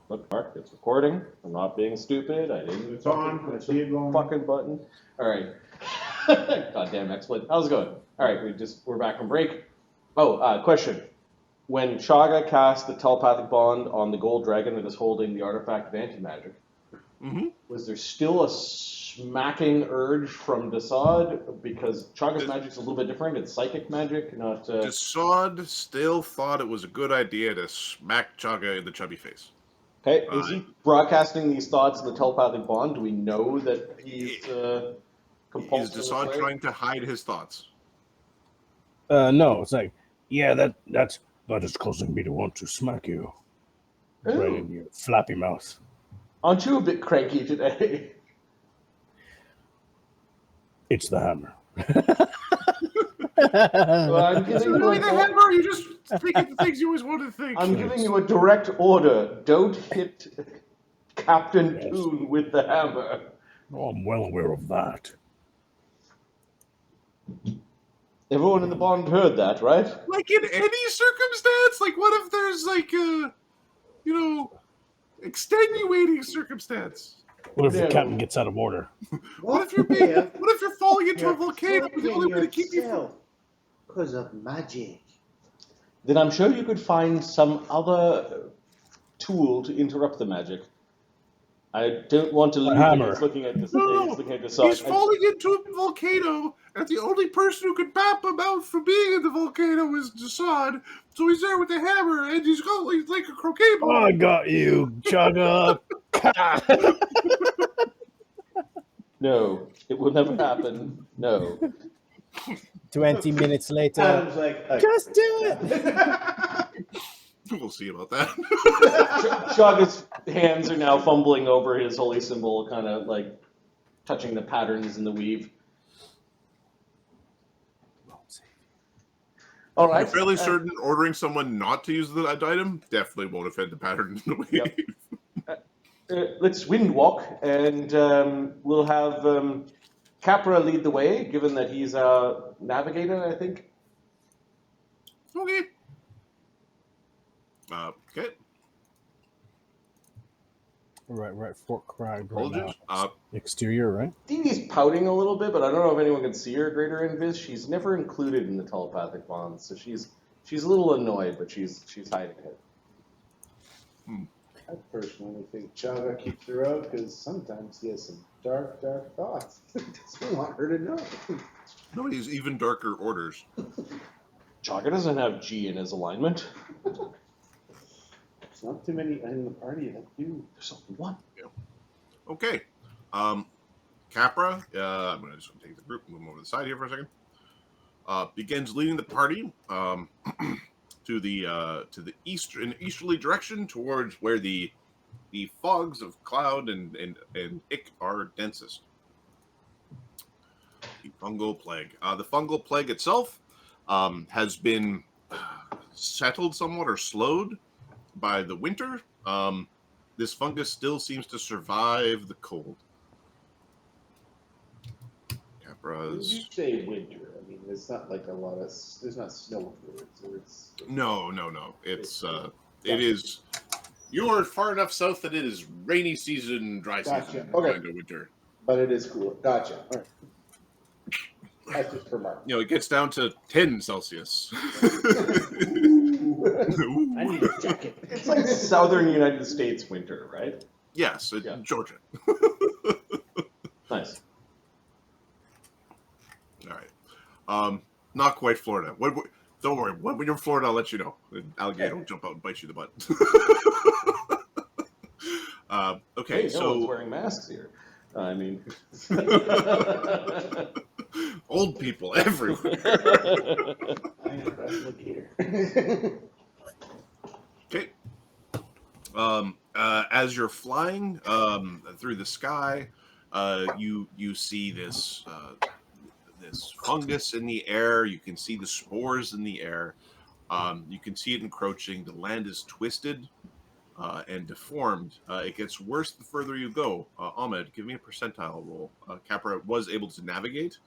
Look, Mark, it's recording. I'm not being stupid. I didn't. It's on. I see it going. Fucking button. All right. Goddamn XSplit. How's it going? All right, we're back from break. Oh, question. When Chaga cast the telepathic bond on the gold dragon that is holding the artifact of anti-magic, was there still a smacking urge from Desaad? Because Chaga's magic's a little bit different. It's psychic magic, not... Desaad still thought it was a good idea to smack Chaga in the chubby face. Okay, is he broadcasting these thoughts in the telepathic bond? Do we know that he's compulsive? Is Desaad trying to hide his thoughts? No, it's like, yeah, that is causing me to want to smack you. Ooh. Right in your flappy mouth. Aren't you a bit cranky today? It's the hammer. Well, I'm giving you Really, the hammer? You just thinking the things you always wanted to think. I'm giving you a direct order. Don't hit Captain Toon with the hammer. Oh, I'm well aware of that. Everyone in the bond heard that, right? Like in any circumstance? Like what if there's like a, extenuating circumstance? What if the captain gets out of order? What if you're falling into a volcano? The only way to keep you from... Because of magic. Then I'm sure you could find some other tool to interrupt the magic. I don't want to lose hammer. He's looking at this. No, he's falling into a volcano, and the only person who could bap him out from being in the volcano is Desaad. So he's there with the hammer, and he's like a croquet ball. Oh, I got you, Chaga. No, it will never happen. No. 20 minutes later. Adam's like, Just do it! We'll see about that. Chaga's hands are now fumbling over his holy symbol, kind of like touching the patterns in the weave. All right. I'm fairly certain ordering someone not to use the item definitely won't offend the pattern in the weave. Yep. Let's wind walk, and we'll have Capra lead the way, given that he's a navigator, I think. Okay. Okay. Right, Fort Crag. Hold Right it. now. Exterior, right? Dee Dee's pouting a little bit, but I don't know if anyone can see her greater invis. She's never included in the telepathic bonds, so she's a little annoyed, but she's hiding it. I personally think Chaga keeps her out because sometimes he has some dark, dark thoughts. Doesn't want her to know. No, he's even darker orders. Chaga doesn't have G in his alignment. There's not too many in the party that do. There's only one. Yeah. Okay. Capra, I'm going to just take the group and move them over to the side here for a second. Begins leading the party to the easterly direction towards where the fogs of cloud and ick are densest. The fungal plague. The fungal plague itself has been settled somewhat or slowed by the winter. This fungus still seems to survive the cold. Capra's... You say winter. I mean, it's not like a lot of... There's not snow here. It's No. It's it is... You're far enough south that it is rainy season, dry season, Okay. kind of winter. But it is cool. Gotcha. All right. That's just for Mark. It gets down to 10 Celsius. I need a jacket. It's like southern United States winter, right? Yes, Yeah. Georgia. Nice. All right. Not quite Florida. Don't worry. When you're in Florida, I'll let you know. The alligator will jump out and bite you in the butt. Okay, Hey, so... no one's wearing masks here. I mean... Old people everywhere. I am a replicator. Okay. As you're flying through the sky, you see this fungus in the air. You can see the spores in the air. You can see it encroaching. The land is twisted and deformed. It gets worse the further you go. Ahmed, give me a percentile roll. Capra was able to navigate,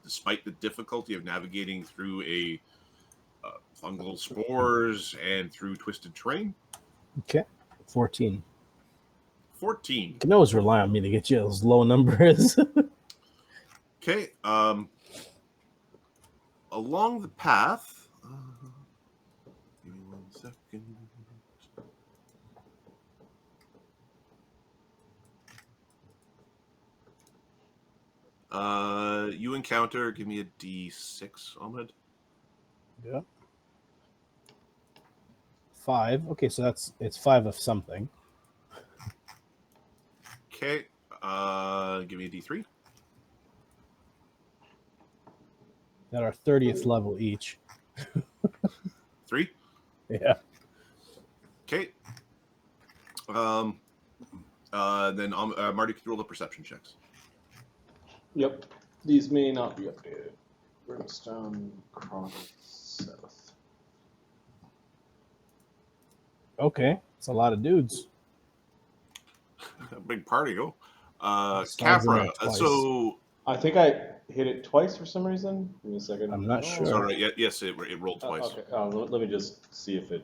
despite the difficulty of navigating through a fungal spores and through twisted terrain. Okay. 14. 14. You can always rely on me to get you those low numbers. Okay. Along the path. Give me 1 second. You encounter. Give me a D6, Ahmed. Yeah. 5. Okay, so it's 5 of something. Okay. Give me a D3. At our 30th level each. 3. Yeah. Okay. Then Marty could roll the perception checks. Yep. These may not be updated. Grimstone, Chronicles, South. Okay, it's a lot of dudes. A big party, go. Slides in Capra. there twice. So. I think I hit it twice for some reason. Give me a second. I'm not Oh. sure. Sorry. Yes, it rolled twice. Okay. Let me just see if it.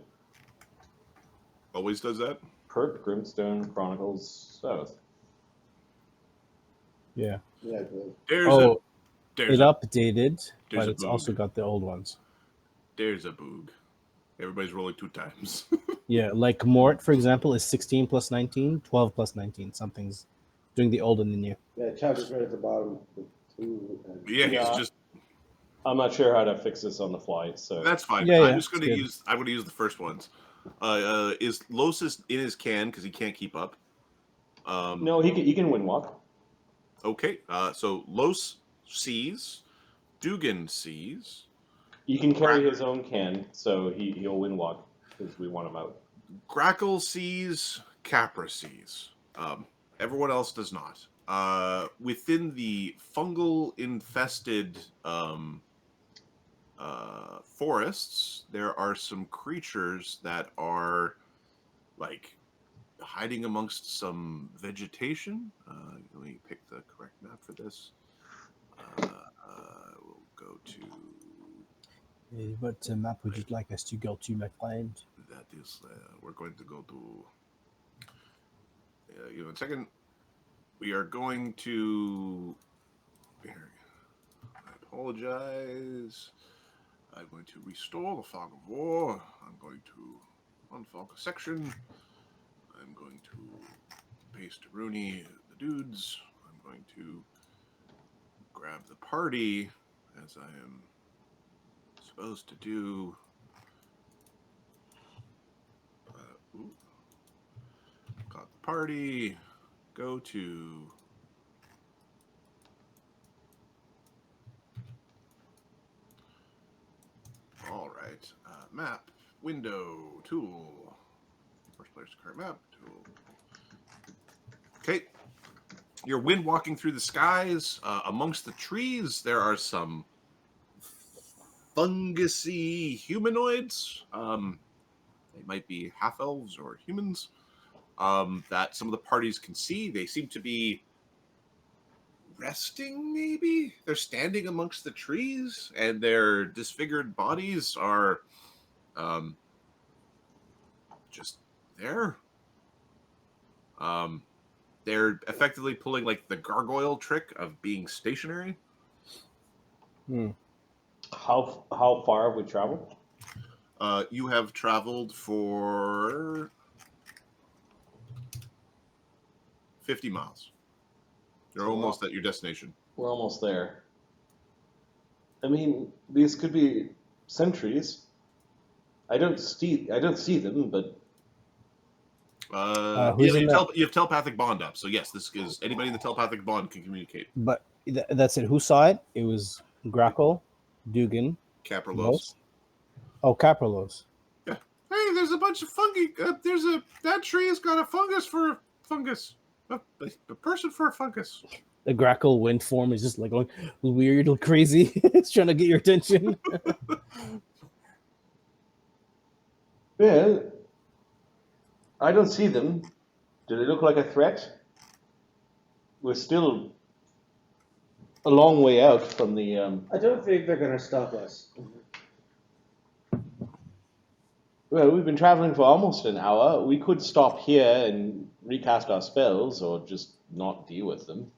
Always does that. Perk, Grimstone, Chronicles, South. Yeah. Yeah, good. There's It updated, there's but a it's boog. also got the old ones. There's a boog. Everybody's rolling 2 times. Yeah, like Mort, for example, is 16 plus 19, 12 plus 19. Something's doing the old and the new. Yeah, Chuck is right at the bottom with 2. And Yeah, Yeah. he's just. I'm not sure how to fix this on the fly, so. That's fine. Yeah, I'm just going it's to good. use. I'm going to use the first ones. Is Lloes in his can because he can't keep up? No, he can win walk. Okay. So Lloes sees. Dugan sees. You can carry his own can, so he'll win walk because we want him out. Grackle sees. Capra sees. Everyone else does not. Within the fungal infested forests, there are some creatures that are like hiding amongst some vegetation. Let me pick the correct map for this. We'll go to What map would you like us to go to, my friend? that is. We're going to go to. Give me a second. We are going to. Here. I apologize. I'm going to restore the fog of war. I'm going to unfog a section. I'm going to paste Rooney the dudes. I'm going to grab the party as I am supposed to do. Got the party. Go to. All right. Map. Window. Tool. First player's current map. Tool. Okay. You're wind walking through the skies. Amongst the trees, there are some fungusy humanoids. They might be half-elves or humans. That some of the parties can see. They seem to be resting, maybe? They're standing amongst the trees, and their disfigured bodies are just there. They're effectively pulling like the gargoyle trick of being stationary. How far have we traveled? You have traveled for 50 miles. You're almost at your destination. We're almost there. I mean, these could be sentries. I don't see them, but Who's in you have telepathic bond up, so yes, this is anybody in the telepathic bond can communicate. But that's it. Who saw it? It was Grackle, Dugan, Capra Lloes. Lloes. Oh, Capralos. Yeah. Hey, there's a bunch of fungi. That tree has got a fungus for a fungus. A person for a fungus. The Grackle wind form is just like going weird, crazy. It's trying to get your attention. yeah, I don't see them. Do they look like a threat? We're still a long way out from the. I don't think they're going to stop us. Well, we've been traveling for almost an hour. We could stop here and recast our spells or just not deal with them.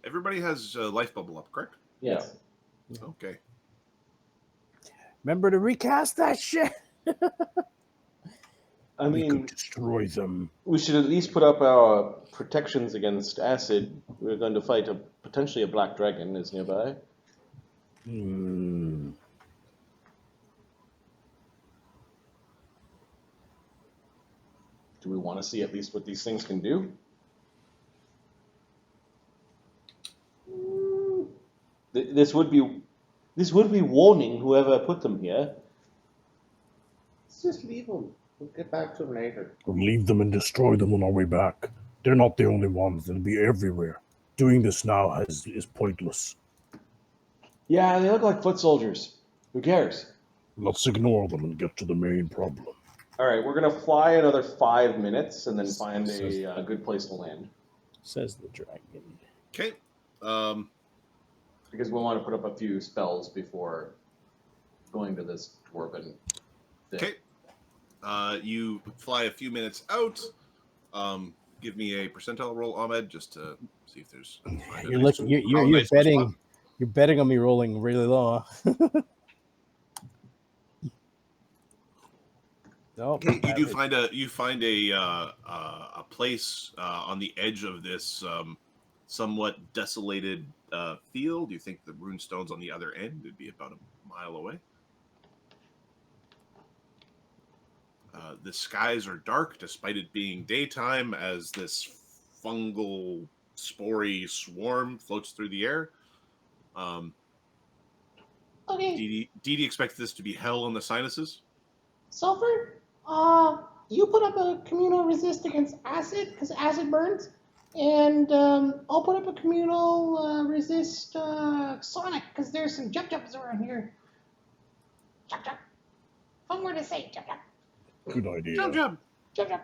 Everybody has life bubble up, correct? Yes. Okay. Remember to recast that shit. I We could mean, destroy them. we should at least put up our protections against acid. We're going to fight potentially a black dragon is nearby. Hmm. Do we want to see at least what these things can do? This would be warning whoever put them here. Let's just leave them. We'll get back to them later. We'll leave them and destroy them on our way back. They're not the only ones. They'll be everywhere. Doing this now is pointless. Yeah, they look like foot soldiers. Who cares? Let's ignore them and get to the main problem. All right, we're gonna fly another 5 minutes and then find a good place to land Says the dragon. Okay. because we want to put up a few spells before going to this dwarven thing. Okay. You fly a few minutes out. Give me a percentile roll, Ahmed, just to see if there's. You're looking. You're betting. You're betting on me rolling really low. Huh? No, Okay, you find a place on the edge of this somewhat desolated field. You think the runestone's on the other end? It'd be about a mile away. The skies are dark, despite it being daytime, as this fungal, spory swarm floats through the air. Okay, Dee Dee expects this to be hell on the sinuses. Sulfur, you put up a communal resist against acid, because acid burns, and I'll put up a communal resist sonic, because there's some jump-jumps around here. Jump-jump. One word to say, jump-jump. Good idea. Jump. Jump-jump.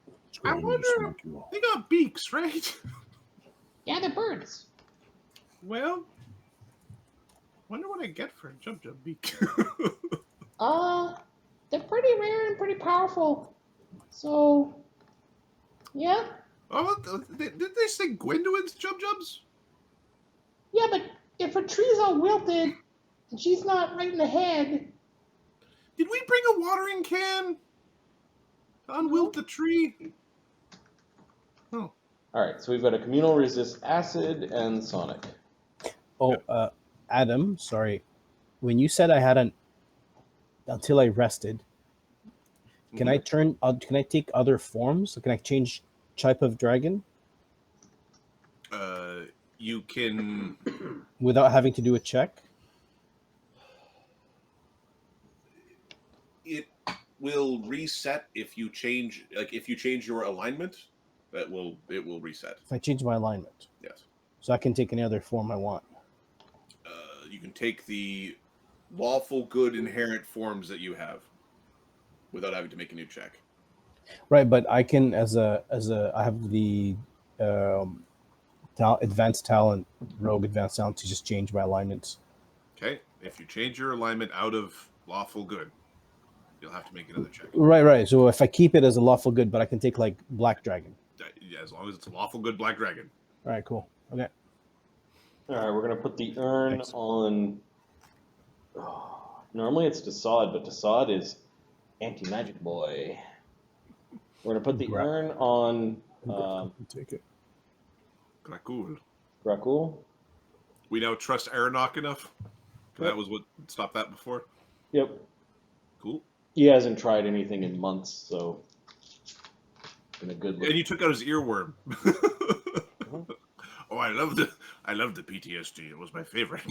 Let's go I ahead and wonder- smoke you all. They got beaks, right? Yeah, they're birds. Well, wonder what I get for a jump beak. They're pretty rare and pretty powerful. So, yeah. Oh, did they say Gwendolyn's jumps? Yeah, but if her tree's all wilted, and she's not right in the head, Did we bring a watering can to unwilt the tree? Oh, All right, so we've got a communal resist acid and sonic. Oh, Adam, sorry. When you said I had an until I rested, can I turn? Can I take other forms? Can I change type of dragon you can. without having to do a check? It will reset if you change. Like if you change your alignment, it will reset. If I change my alignment, Yes. so I can take any other form I want. You can take the lawful good inherent forms that you have without having to make a new check. Right, but I can I have the advanced talent, rogue advanced talent to just change my alignments. Okay. If you change your alignment out of lawful good, you'll have to make another check. Right. So if I keep it as a lawful good, but I can take like black dragon. Yeah, as long as it's a lawful good black dragon. All right, cool. Okay. All right, we're gonna put the urn on. Oh, normally it's Desaad, but Desaad is anti-magic boy. We're gonna put the urn on Take it. Cool. Grakul. We now trust Aronok enough. That was what stopped that before. Yep. Cool. He hasn't tried anything in months, so been a good look. And you took out his earworm. Oh, I love the PTSD. It was my favorite.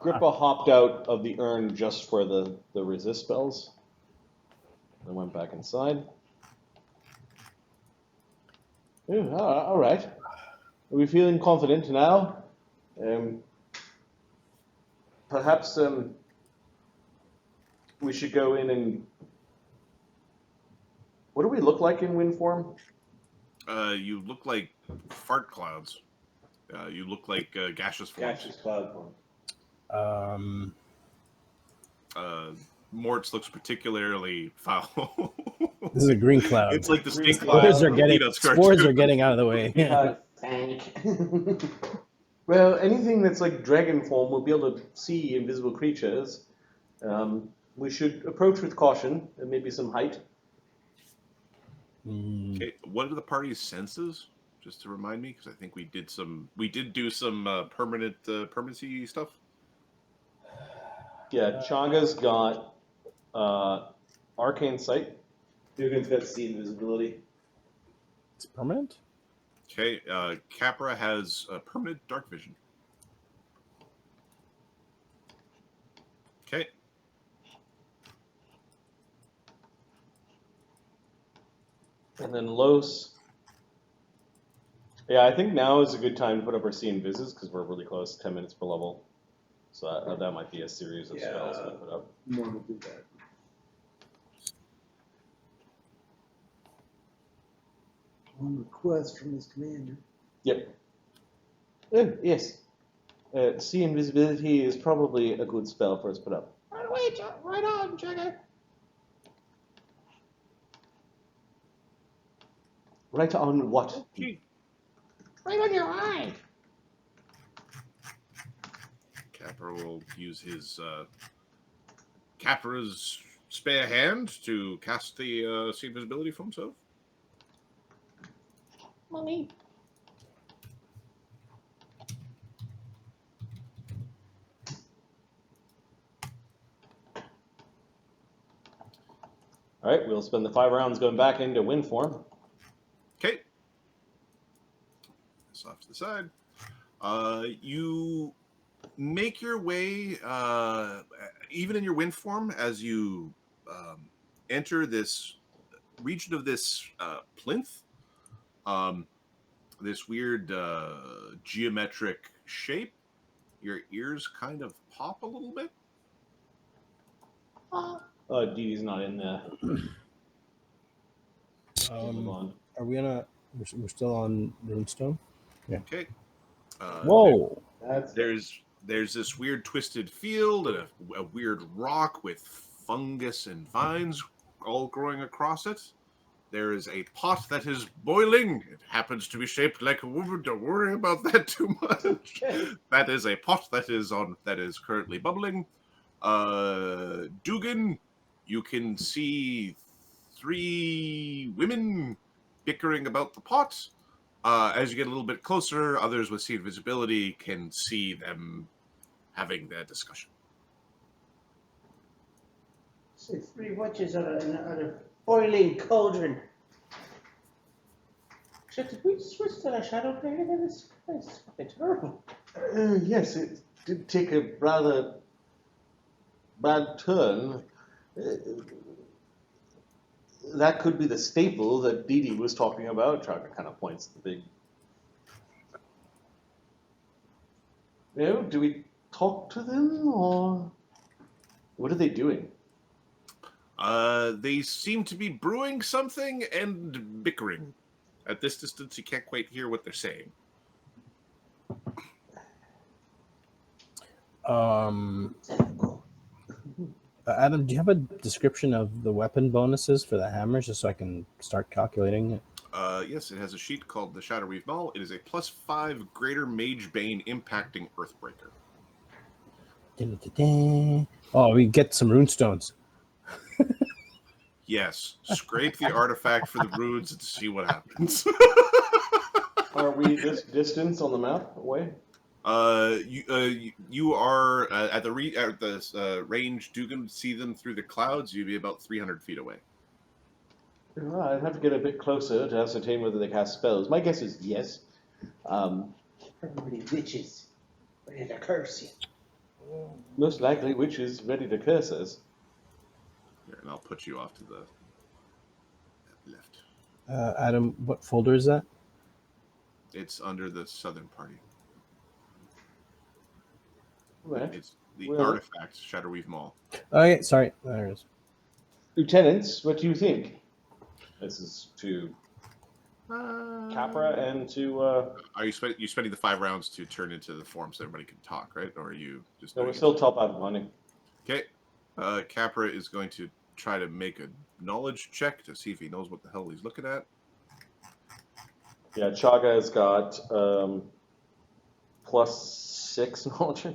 Grippa hopped out of the urn just for the resist spells. I went back inside. Ooh, all right. Are we feeling confident now? Perhaps we should go in and. What do we look like in wind form? You look like fart clouds. You look like gaseous forms. Gaseous cloud form. Mort's looks particularly foul. This is a green cloud. It's like the Green stink cloud. cloud Spores are from getting Peanuts spores cartoon. are getting out of the way. Thank. Well, anything that's like dragon form will be able to see invisible creatures. We should approach with caution and maybe some height. Okay, what are the party's senses? Just to remind me, because I think we did do some permanency stuff. Yeah, Chaga's got arcane sight. Dugan's got see invisibility. It's permanent. Okay, Capra has permanent dark vision. Okay, And then Los. Yeah, I think now is a good time to put up our see invises because we're really close, 10 minutes per level. So that might be a series of spells to put up. More will do that. On request from his commander. Yep. Oh, yes. See invisibility is probably a good spell for us to put up. Right away, right on, Jagger. Right on what? Right on your eye. Capra will use his Capra's spare hand to cast the see invisibility for himself. Mommy. All right, we'll spend the 5 rounds going back into wind form. Okay. This off to the side. You make your way, even in your wind form, as you enter this region of this plinth, this weird geometric shape. Your ears kind of pop a little bit. Oh, Dee Dee's not in there. Move on. Are we gonna? We're still on Runestone. Okay. Whoa! There's this weird twisted field and a weird rock with fungus and vines all growing across it. There is a pot that is boiling. It happens to be shaped like a woman. Don't worry about that too much. That is a pot that is currently bubbling. Dugan, you can see 3 women bickering about the pot. As you get a little bit closer, others with see invisibility can see them having their discussion. Say 3 witches on a boiling cauldron. Shit, did we switch to the shadow plane again? This is fucking terrible. Yes, it did take a rather bad turn. That could be the staple that Dee Dee was talking about. Chaga kind of points to the big. Do we talk to them or what are they doing? They seem to be brewing something and bickering. At this distance, you can't quite hear what they're saying. Adam, do you have a description of the weapon bonuses for the hammers, just so I can start calculating it? Yes, it has a sheet called the Shadow Reeve Maul. It is a +5 Greater Mage Bane impacting Earthbreaker. Oh, we get some runestones. Yes, scrape the artifact for the runes and see what happens. Are we this distance on the map away? You are at the range. Dugan see them through the clouds. You'd be about 300 feet away. I'd have to get a bit closer to ascertain whether they cast spells. My guess is yes. Probably witches. Ready to curse you. Most likely witches ready to curse us. Here, and I'll put you off to the left. Adam, what folder is that? It's under the Southern Party. Right. It's the Well- artifact Shadow Reeve Maul. Oh, yeah, sorry. There it is. Lieutenants, what do you think? This is to Capra and to. Are you spending the 5 rounds to turn into the form so everybody can talk, right? Or are you just? No, doing we're it? still top out of money. Okay. Capra is going to try to make a knowledge check to see if he knows what the hell he's looking at. Yeah, Chaga has got +6 knowledge.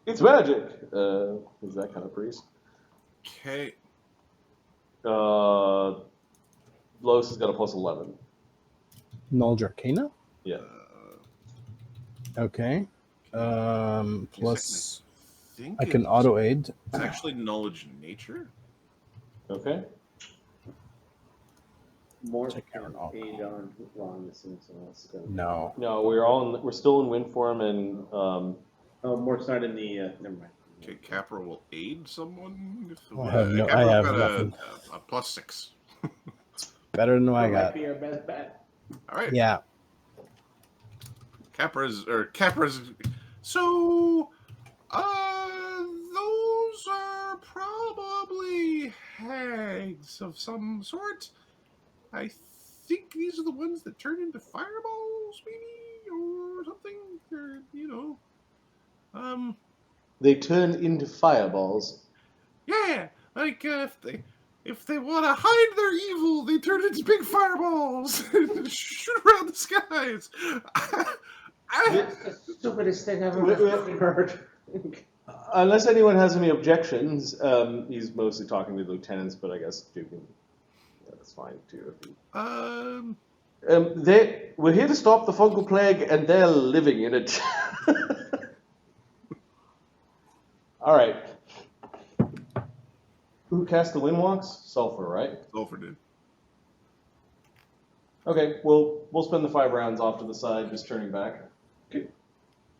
It's magic. He's that kind of priest. Okay. Lloes has got a +11. Knowledge Arcana? Yeah. Okay. Plus, think I can it's- auto aid. It's actually knowledge nature. Okay. More Check can out all. aid on. Well, I'm assuming someone else is going. No. No, we're still in wind form, and Oh, Mort's not in the. Never mind. Okay, Capra will aid someone. I have no- Capra I have got nothing. a +6. Better than what I That might got. be our best bet. All right. Yeah. Capra's. So, those are probably hags of some sort. I think these are the ones that turn into fireballs, maybe, or something. Or, they turn into fireballs. yeah, like if they want to hide their evil, they turn into big fireballs and shoot around the skies. It's the stupidest thing I've ever fucking heard. Unless anyone has any objections, he's mostly talking to the lieutenants, but I guess Dugan, that's fine too. We're here to stop the fungal plague, and they're living in it. All right. Who cast the windwalks? Sulfur, right? Sulfur did. Okay, we'll spend the 5 rounds off to the side, just turning back. Okay.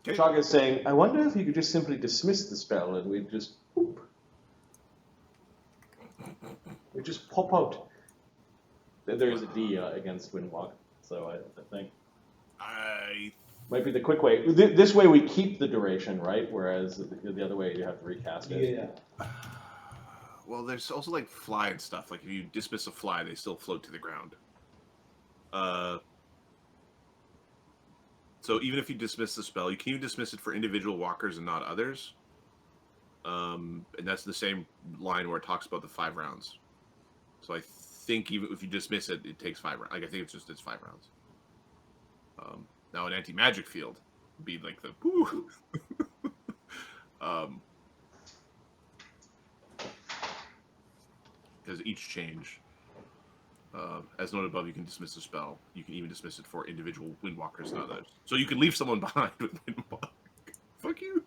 Chaga is saying, I wonder if you could just simply dismiss the spell and we'd just pop out. There is a D against Windwalk, so I think might be the quick way. This way we keep the duration, right? Whereas the other way you have to recast it. Yeah. Well, there's also like fly and stuff. Like if you dismiss a fly, they still float to the ground. So even if you dismiss the spell, you can even dismiss it for individual walkers and not others. And that's the same line where it talks about the 5 rounds. So I think even if you dismiss it, it takes 5 rounds. Like I think it's 5 rounds. Now an anti-magic field would be like the woo. Because each change, as noted above, you can dismiss a spell. You can even dismiss it for individual windwalkers and others. So you can leave someone behind with windwalk. Fuck you.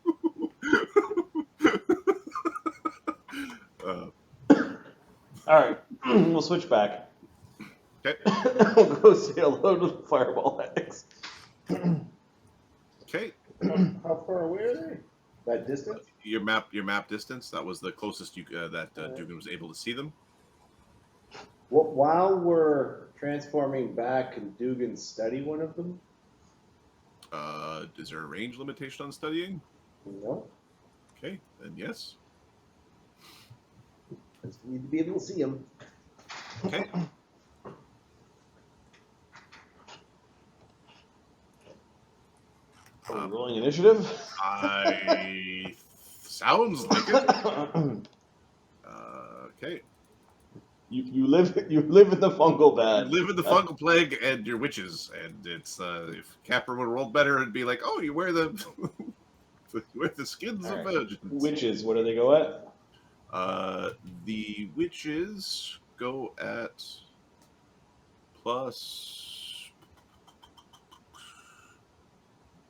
All right, we'll switch back. Okay. We'll go say hello to the fireball eggs. Okay. How far away are they? That distance? Your map distance. That was the closest you that Dugan was able to see them. Well, while we're transforming back, can Dugan study one of them? Is there a range limitation on studying? No. Okay, then yes. Just need to be able to see them. Okay. Are we rolling initiative? Sounds like it. Okay. You live in the fungal bed. You live in the fungal plague and you're witches, and it's if Capra would roll better, it'd be like, oh, you wear the you wear the skins All of right. virgins. Witches, what do they go at? The witches go at plus.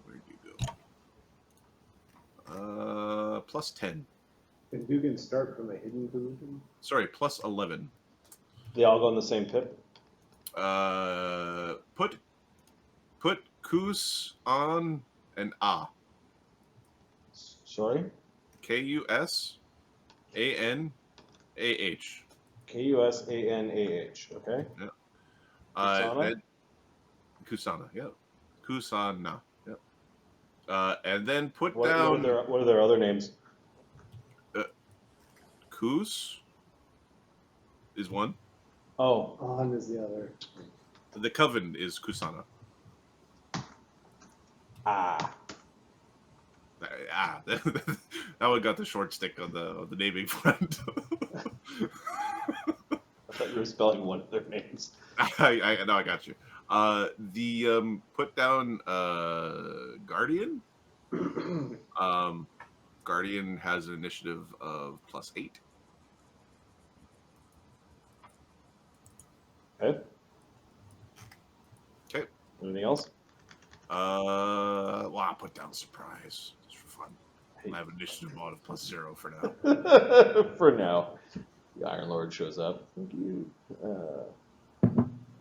Where'd you go? Plus 10. Can Dugan start from a hidden position? Sorry, plus 11. They all go in the same pip? Put Kus on an A. Sorry? Kusanah. Kusanah, okay? Kusana? Kusanah, yeah. Kusanah, yeah. And then put What down are their other names? Kus is one. Oh, On is the other. The coven is Kusanah. ah. That one got the short stick on the naming front. I thought you were spelling one of their names. I got you. The put down Guardian. Guardian has an initiative of +8. Okay. Okay. Anything else? Well, I'll put down surprise just for fun. I have initiative mod of +0 for now. For now. The Iron Lord shows up. Thank you.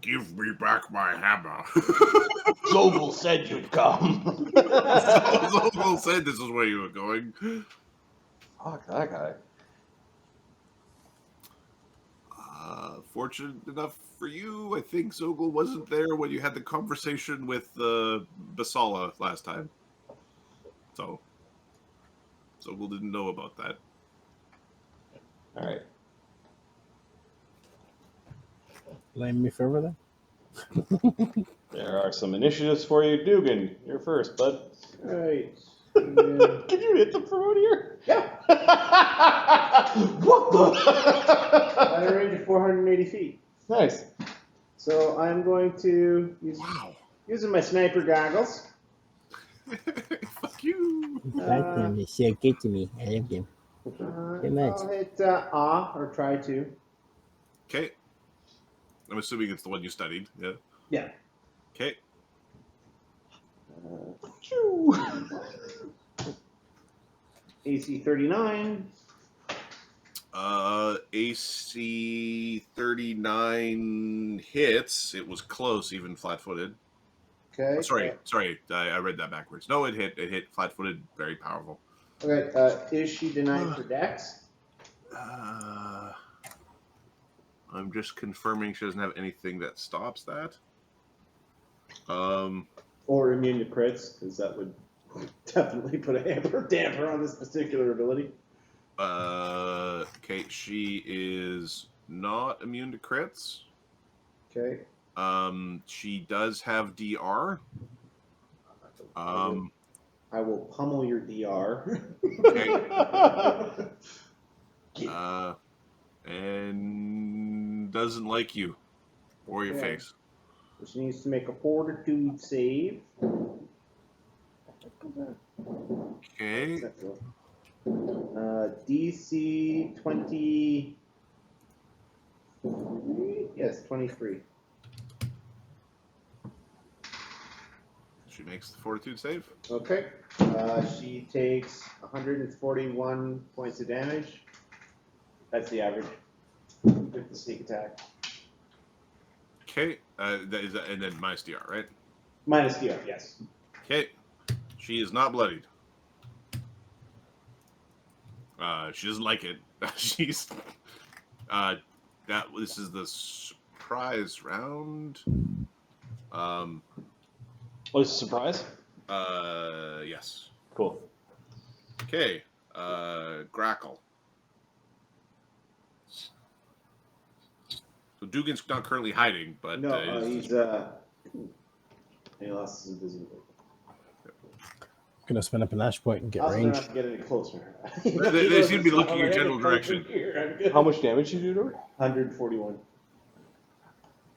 Give me back my hammer. Zobel said you'd come. Zobel said this is where you were going. Fuck that guy. Fortunate enough for you, I think Zogel wasn't there when you had the conversation with Basala last time. So, Zogel didn't know about that. All right. Blame me for that. There are some initiatives for you. Dugan, you're first, bud. Alright. Can you hit them from out here? Yeah. What the? At a range of 480 feet. Nice. So I'm going to use using my sniper goggles. Fuck you. Blackburn is so good to me. I love them. Very much. I'll hit or try to. Okay. I'm assuming it's the one you studied. Yeah. Yeah. Okay. AC 39. AC 39 hits. It was close, even flat-footed. Okay. Oh, sorry. I read that backwards. No, it hit. It hit flat-footed. Very powerful. Okay. Is she denied for Dex? I'm just confirming she doesn't have anything that stops that. Or immune to crits, because that would definitely put a damper on this particular ability. Okay, she is not immune to crits. Okay. She does have DR. I will pummel your DR. Okay. And doesn't like you or your Okay. face. She needs to make a fortitude save. Okay. DC 20. Yes, 23. She makes the fortitude save. Okay. She takes 141 points of damage. That's the average with the sneak attack. Okay. And then minus DR, right? Minus DR, yes. Okay. She is not bloodied. She doesn't like it. She's this is the surprise round. Oh, it's a surprise? Yes. Cool. Okay. Grackle. So Dugan's not currently hiding, but No, he's he lost his invisibility. I'm gonna spend up an ash point and get Also, range. not to get any closer. They seem to be looking your general direction. How much damage did you do to her? 141.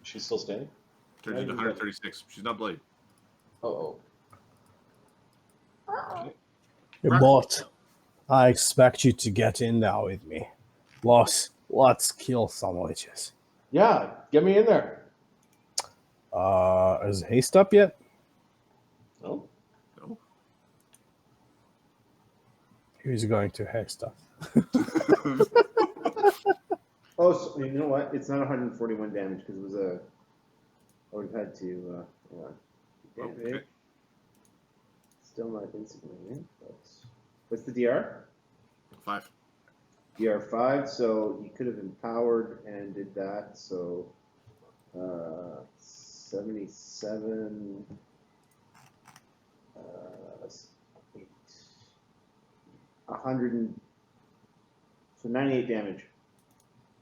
She's still standing? Turns into 136. She's not bloodied. Oh. Hey, bot, I expect you to get in now with me. Let's kill some witches. Yeah, get me in there. Is haste up yet? No. No. Who's going to haste up? Oh, so, you know what? It's not 141 damage because it was a. I would have had to. Okay. Still not insignificant. But what's the DR? 5. DR 5. So he could have empowered and did that. So 77. 100. So 98 damage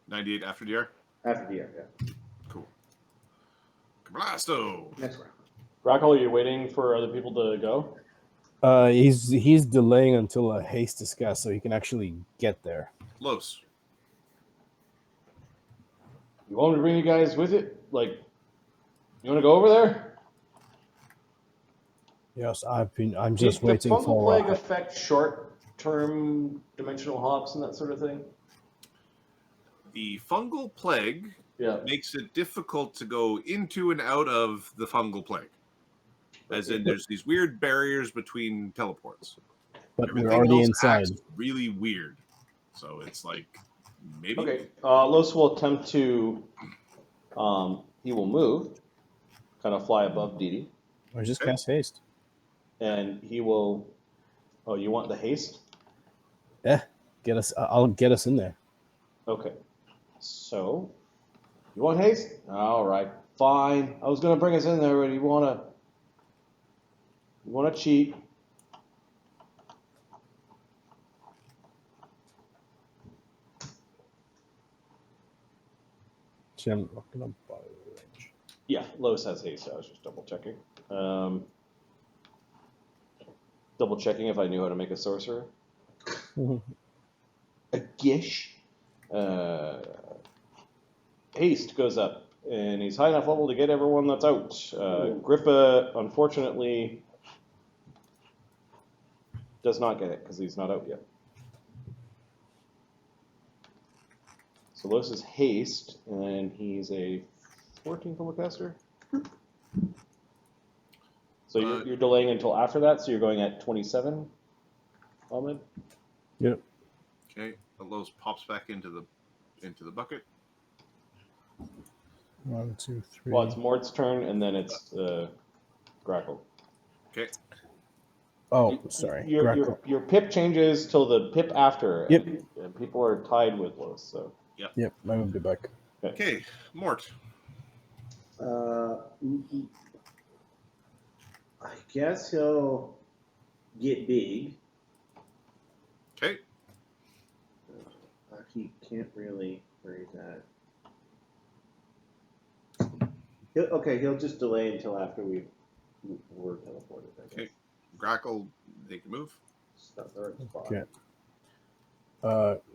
98 after DR. after DR. Yeah. Cool. Blasto. Next round. Grackle, are you waiting for other people to go? He's delaying until a haste is cast, so he can actually get there. Lloes. You want me to bring you guys with it? Like, you want to go over there? Yes, I'm just The waiting fungal for. plague affect short-term dimensional hops and that sort of thing? The fungal plague Yeah. makes it difficult to go into and out of the fungal plague. As in, there's these weird barriers between teleports. But we're Everything already else inside. acts really weird. So it's like, maybe? Okay. Los will attempt to. He will move, kind of fly above Didi, Or just Okay. cast haste. and he will. Oh, you want the haste? Get us. I'll get us in there. Okay. So, you want haste? All right, fine. I was gonna bring us in there, but you wanna cheat? See, I'm not gonna bother the range. Yeah, Lois has haste. I was just double checking. Double checking if I knew how to make a sorcerer. A gish. Haste goes up, and he's high enough level to get everyone that's out. Grippa, unfortunately, does not get it because he's not out yet. So Los is haste, and he's a 14 level caster. So you're delaying until after that, so you're going at 27, Ahmed? Yep. Okay. The Lloes pops back into the bucket. 1, 2, 3. Well, it's Mort's turn, and then it's Grackle. Okay. Oh, sorry. Your pip changes till the pip after. Yep. And people are tied with Los, so. Yep. I moved it back. Okay. Mort. I guess he'll get big. Okay. He can't really. Where he's at. He'll just delay until after we're teleported. I guess. Okay. Grackle, they can move. Stop the right spot. Okay.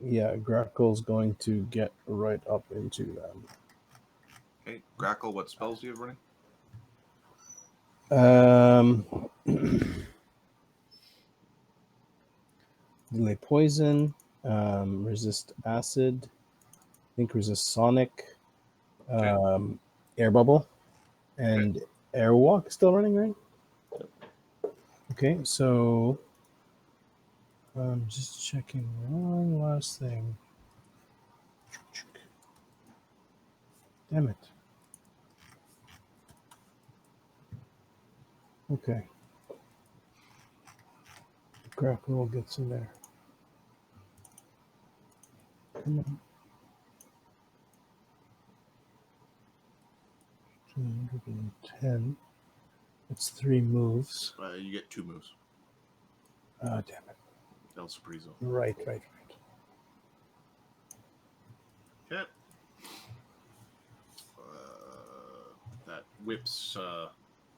Yeah, Grackle's going to get right up into them. Okay. Grackle, what spells do you have running? Delay poison, resist acid, I think resist sonic, air bubble, and airwalk is still running, right? Okay, so I'm just checking one last thing. Damn it. Okay. Grackle gets in there. Come on. 210. It's 3 moves. You get 2 moves. Damn it. El Surprizo. Right. Okay. That whips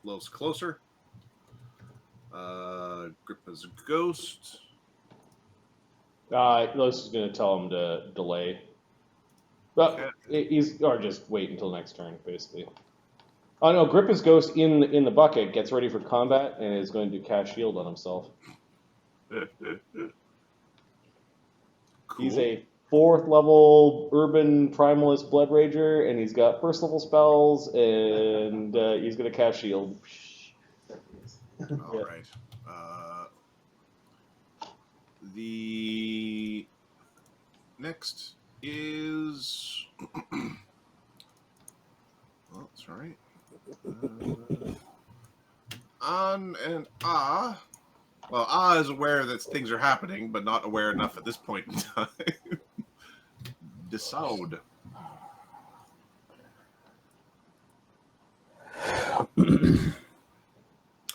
Los closer. Grippa's a ghost. Los is going to tell him to delay. But or just wait until next turn, basically. Oh no, Grippa's ghost in the bucket gets ready for combat and is going to cast shield on himself. Cool. He's a 4th level urban primalist blood rager, and he's got 1st level spells, and he's going to cast shield. All right. The next is. Well, that's right. An and Ah. Well, Ah is aware that things are happening, but not aware enough at this point in time. Decide.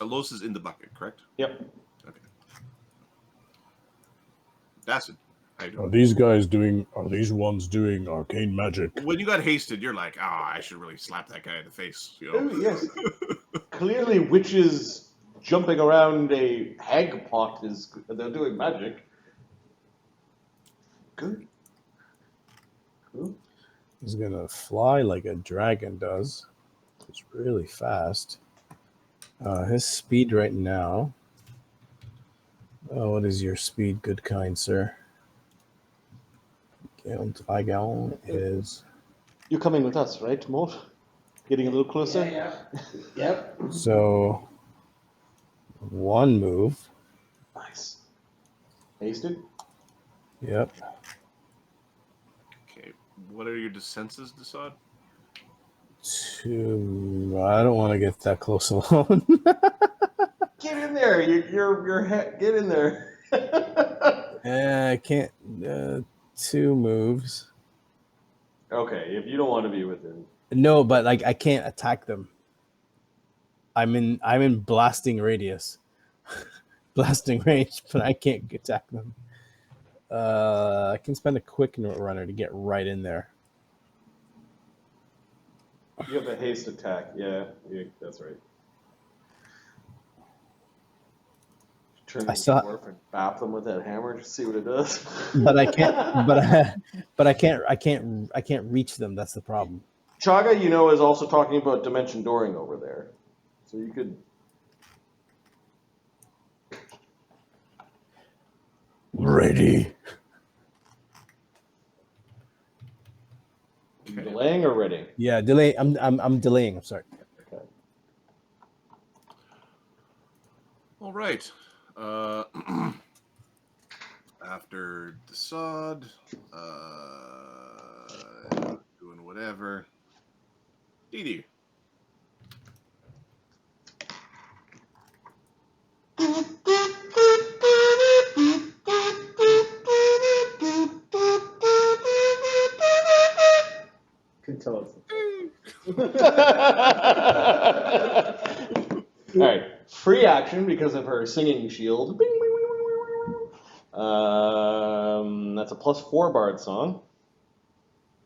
Los is in the bucket, correct? Yep. Okay. Acid. How you doing? Are these ones doing arcane magic? When you got hasted, you're like, I should really slap that guy in the face. You know? Oh, yes. Clearly, witches jumping around a hag pot is. They're doing magic. Good. Cool. He's gonna fly like a dragon does. It's really fast. His speed right now. Oh, what is your speed, good kind sir? Gallon is. You're coming with us, right, Mort? Getting a little closer? Yeah. Yep. So, one move. Nice. Hasted? Yep. Okay. What are your senses, Desaad? Two. I don't want to get that close alone. Get in there! Get in there! I can't. Two moves. Okay, if you don't want to be within. No, but like I can't attack them. I'm in blasting radius, blasting range, but I can't attack them. I can spend a quick runner to get right in there. You have a haste attack, yeah, that's right. Turn I the saw- dwarf and bap them with that hammer to see what it does. But I can't. But I can't reach them. That's the problem. Chaga, is also talking about dimension dooring over there, so you could. Ready. Are you delaying or ready? Yeah, delay. I'm delaying. I'm sorry. Okay. All right. After Desaad, doing whatever. Didi. Can tell us. All right, free action because of her singing shield. That's a +4 bard song.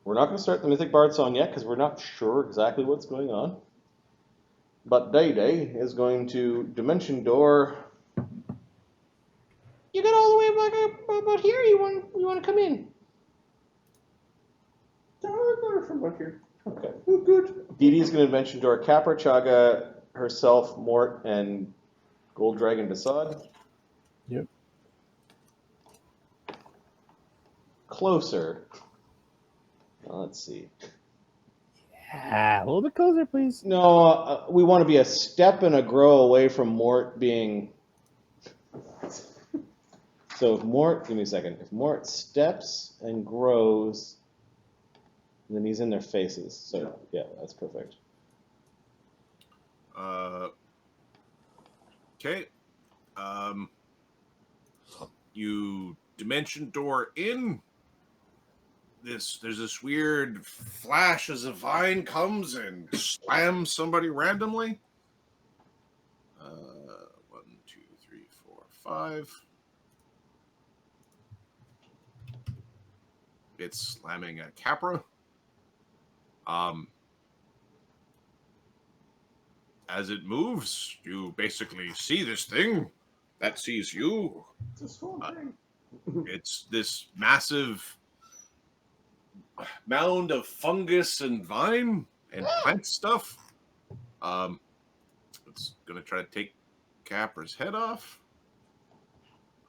We're not going to start the mythic bard song yet because we're not sure exactly what's going on. But Day Day is going to dimension door. You got all the way back about here. You want to come in? From up here. Okay. Oh, good. Dee Dee's going to dimension door Capra, Chaga, herself, Mort, and Gold Dragon Desaad. Yep. Closer. Let's see. Yeah, a little bit closer, please. No, we want to be a step and a grow away from Mort being. So if Mort, give me a second. If Mort steps and grows, then he's in their faces. So yeah, that's perfect. Okay. You dimension door in. There's this weird flash as a vine comes and slams somebody randomly. 1, 2, 3, 4, 5. It's slamming a Capra. As it moves, you basically see this thing that sees you. It's a small thing. It's this massive mound of fungus and vine and plant stuff. It's gonna try to take Capra's head off.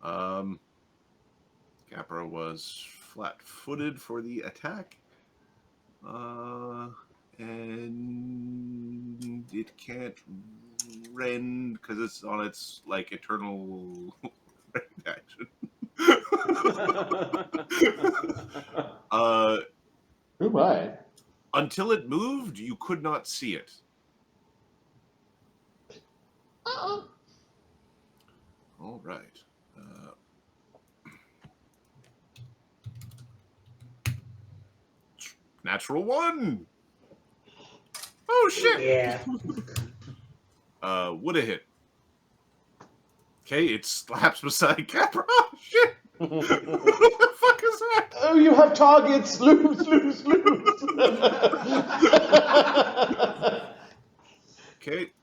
Capra was flat-footed for the attack. And it can't rend because it's on its eternal rend action. Who by? Until it moved, you could not see it. Uh-oh. All right. Natural 1. Oh shit! Yeah. Would have hit. Okay, it slaps beside Capra. Oh shit! What the fuck is that? Oh, you have targets. Lose. Okay.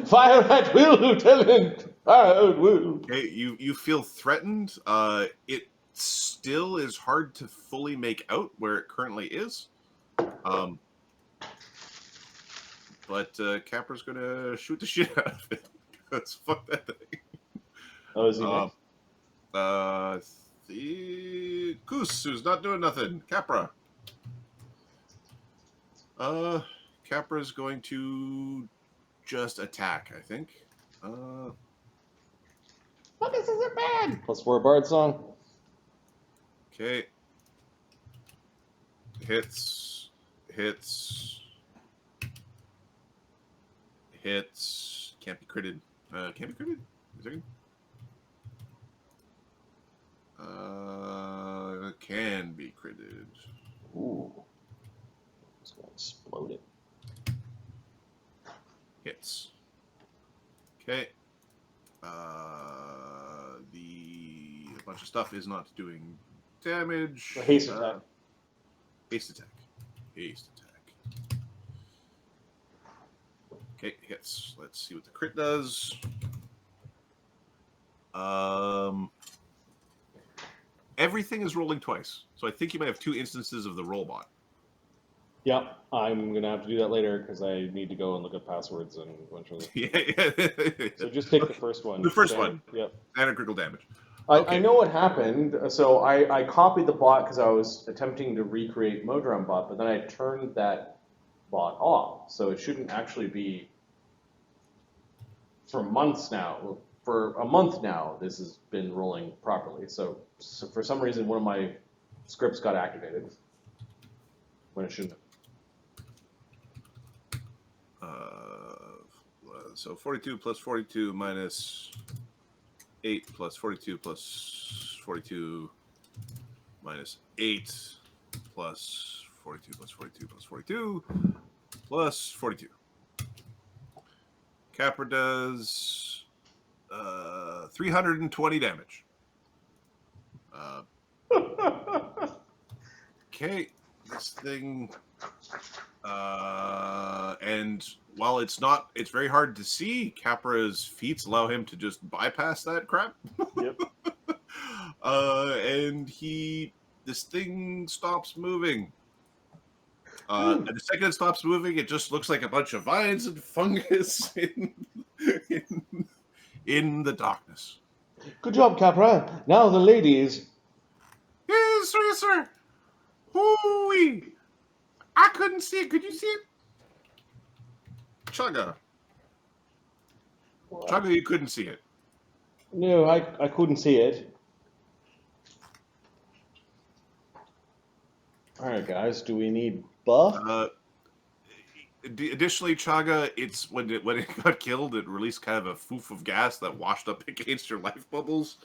Fire at will, Lieutenant! Fire at will! Okay, you feel threatened. It still is hard to fully make out where it currently is. But Capra's gonna shoot the shit out of it. Let's fuck that thing. Oh, is he next? The Goose, who's not doing nothing. Capra. Capra's going to just attack, I think. Focus isn't bad. +4 Bard Song. Okay. Hits. Hits. Hits. Can't be critted. Can't be critted? A second. Can be critted. Ooh. It's going to explode it. Hits. Okay. A bunch of stuff is not doing damage. A haste attack. Haste attack. Haste attack. Okay, hits. Let's see what the crit does. Everything is rolling twice, so I think you might have 2 instances of the roll bot. Yep, I'm going to have to do that later because I need to go and look at passwords and a bunch of Yeah. So just take the first one. The first Standard. one. Yep. Standard critical damage. I know what happened. So I copied the bot because I was attempting to recreate Modron bot, but then I turned that bot off. So it shouldn't actually be for months now. For a month now, this has been rolling properly. So for some reason, one of my scripts got activated when it shouldn't have. So 42 plus 42 minus 8 plus 42 plus 42 minus 8 plus 42 plus 42 plus 42 plus 42. Capra does 320 damage. Okay, this thing, and while it's very hard to see, Capra's feats allow him to just bypass that crap. Yep. And this thing stops moving. And the second it stops moving, it just looks like a bunch of vines and fungus in the darkness. Good job, Capra. Now the ladies. Yes, sir, yes, sir. Hooey! I couldn't see it. Could you see it? Chugga. Chugga, you couldn't see it. No, I couldn't see it. All right, guys. Do we need buff? Additionally, Chaga, it's when it got killed, it released kind of a foof of gas that washed up against your life bubbles.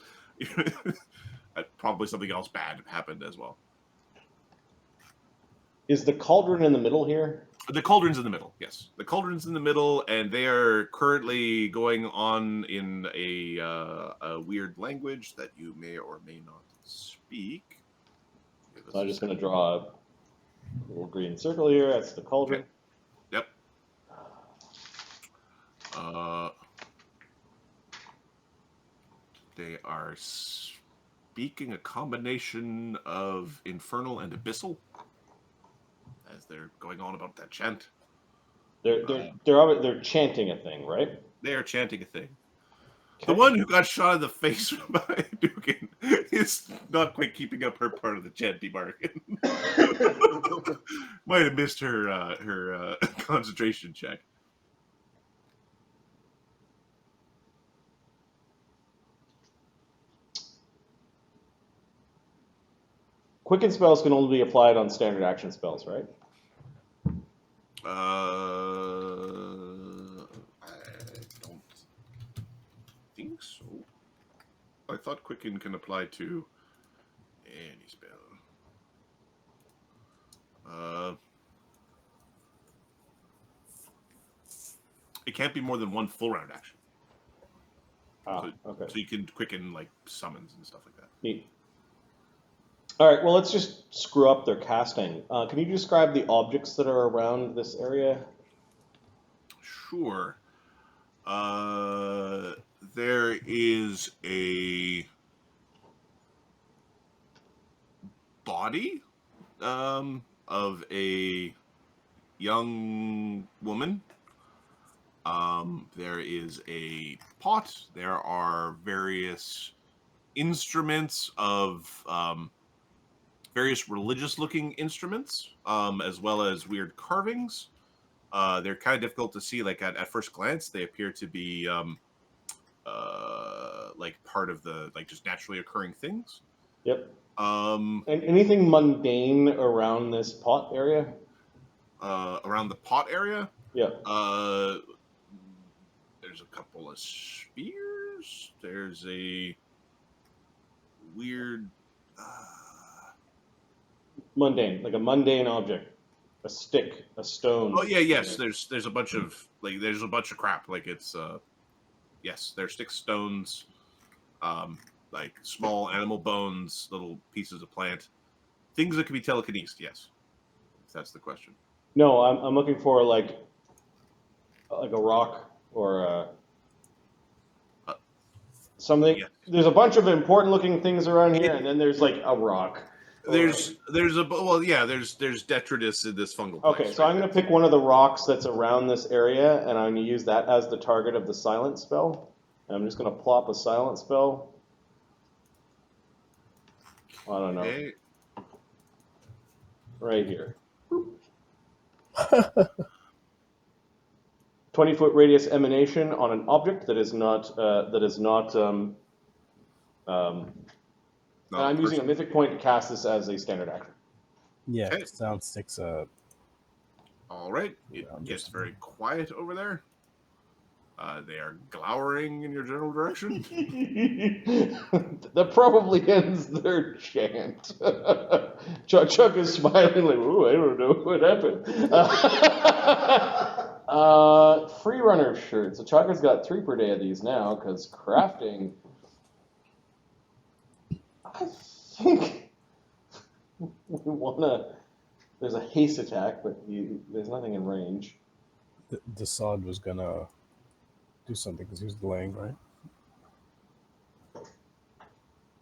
Probably something else bad happened as well. Is the cauldron in the middle here? The cauldron's in the middle, yes. The cauldron's in the middle, and they are currently going on in a weird language that you may or may not speak. So I'm just going to draw a little green circle here. That's the cauldron. Okay. Yep. They are speaking a combination of infernal and abyssal as they're going on about that chant. They're chanting a thing, right? They are chanting a thing. Okay. The one who got shot in the face by Dugan is not quite keeping up her part of the chanty bargain. Might have missed her concentration check. Quicken spells can only be applied on standard action spells, right? I don't think so. I thought Quicken can apply to any spell. It can't be more than one full round action. Okay. So you can Quicken like summons and stuff like that. Neat. All right, well, let's just screw up their casting. Can you describe the objects that are around this area? Sure. There is a body of a young woman. There is a pot. There are various instruments of various religious-looking instruments, as well as weird carvings. They're kind of difficult to see. Like at first glance, they appear to be like part of the like just naturally occurring things. Yep. Um, And anything mundane around this pot area? Around the pot area, Yeah. there's a couple of spears. There's a weird. Mundane, like a mundane object, a stick, a stone. Oh yeah, yes. There's a bunch of crap. Like it's yes, there's sticks, stones, like small animal bones, little pieces of plant, things that can be telekinesed. Yes, if that's the question. No, I'm looking for like a rock or something. Yeah. There's a bunch of important looking things around here, and then there's like a rock. There's detritus in this fungal. Okay, place, so I'm going to pick one of the rocks that's around this area, and I'm going to use that as the target of the silence spell. And I'm just going to plop a silence spell. I don't know. Okay. Right here. 20-foot radius emanation on an object that is not and I'm using a mythic point to cast this as a standard action. Yeah, Okay. sound sticks. All right. It gets very quiet over there. They are glowering in your general direction. That probably ends their chant. Chuck is smiling like, "Ooh, I don't know what happened." Free runner shirt. So Chuck has got 3 per day of these now because crafting. I think we wanna. There's a haste attack, but there's nothing in range. The sod was gonna do something because he was delaying, right?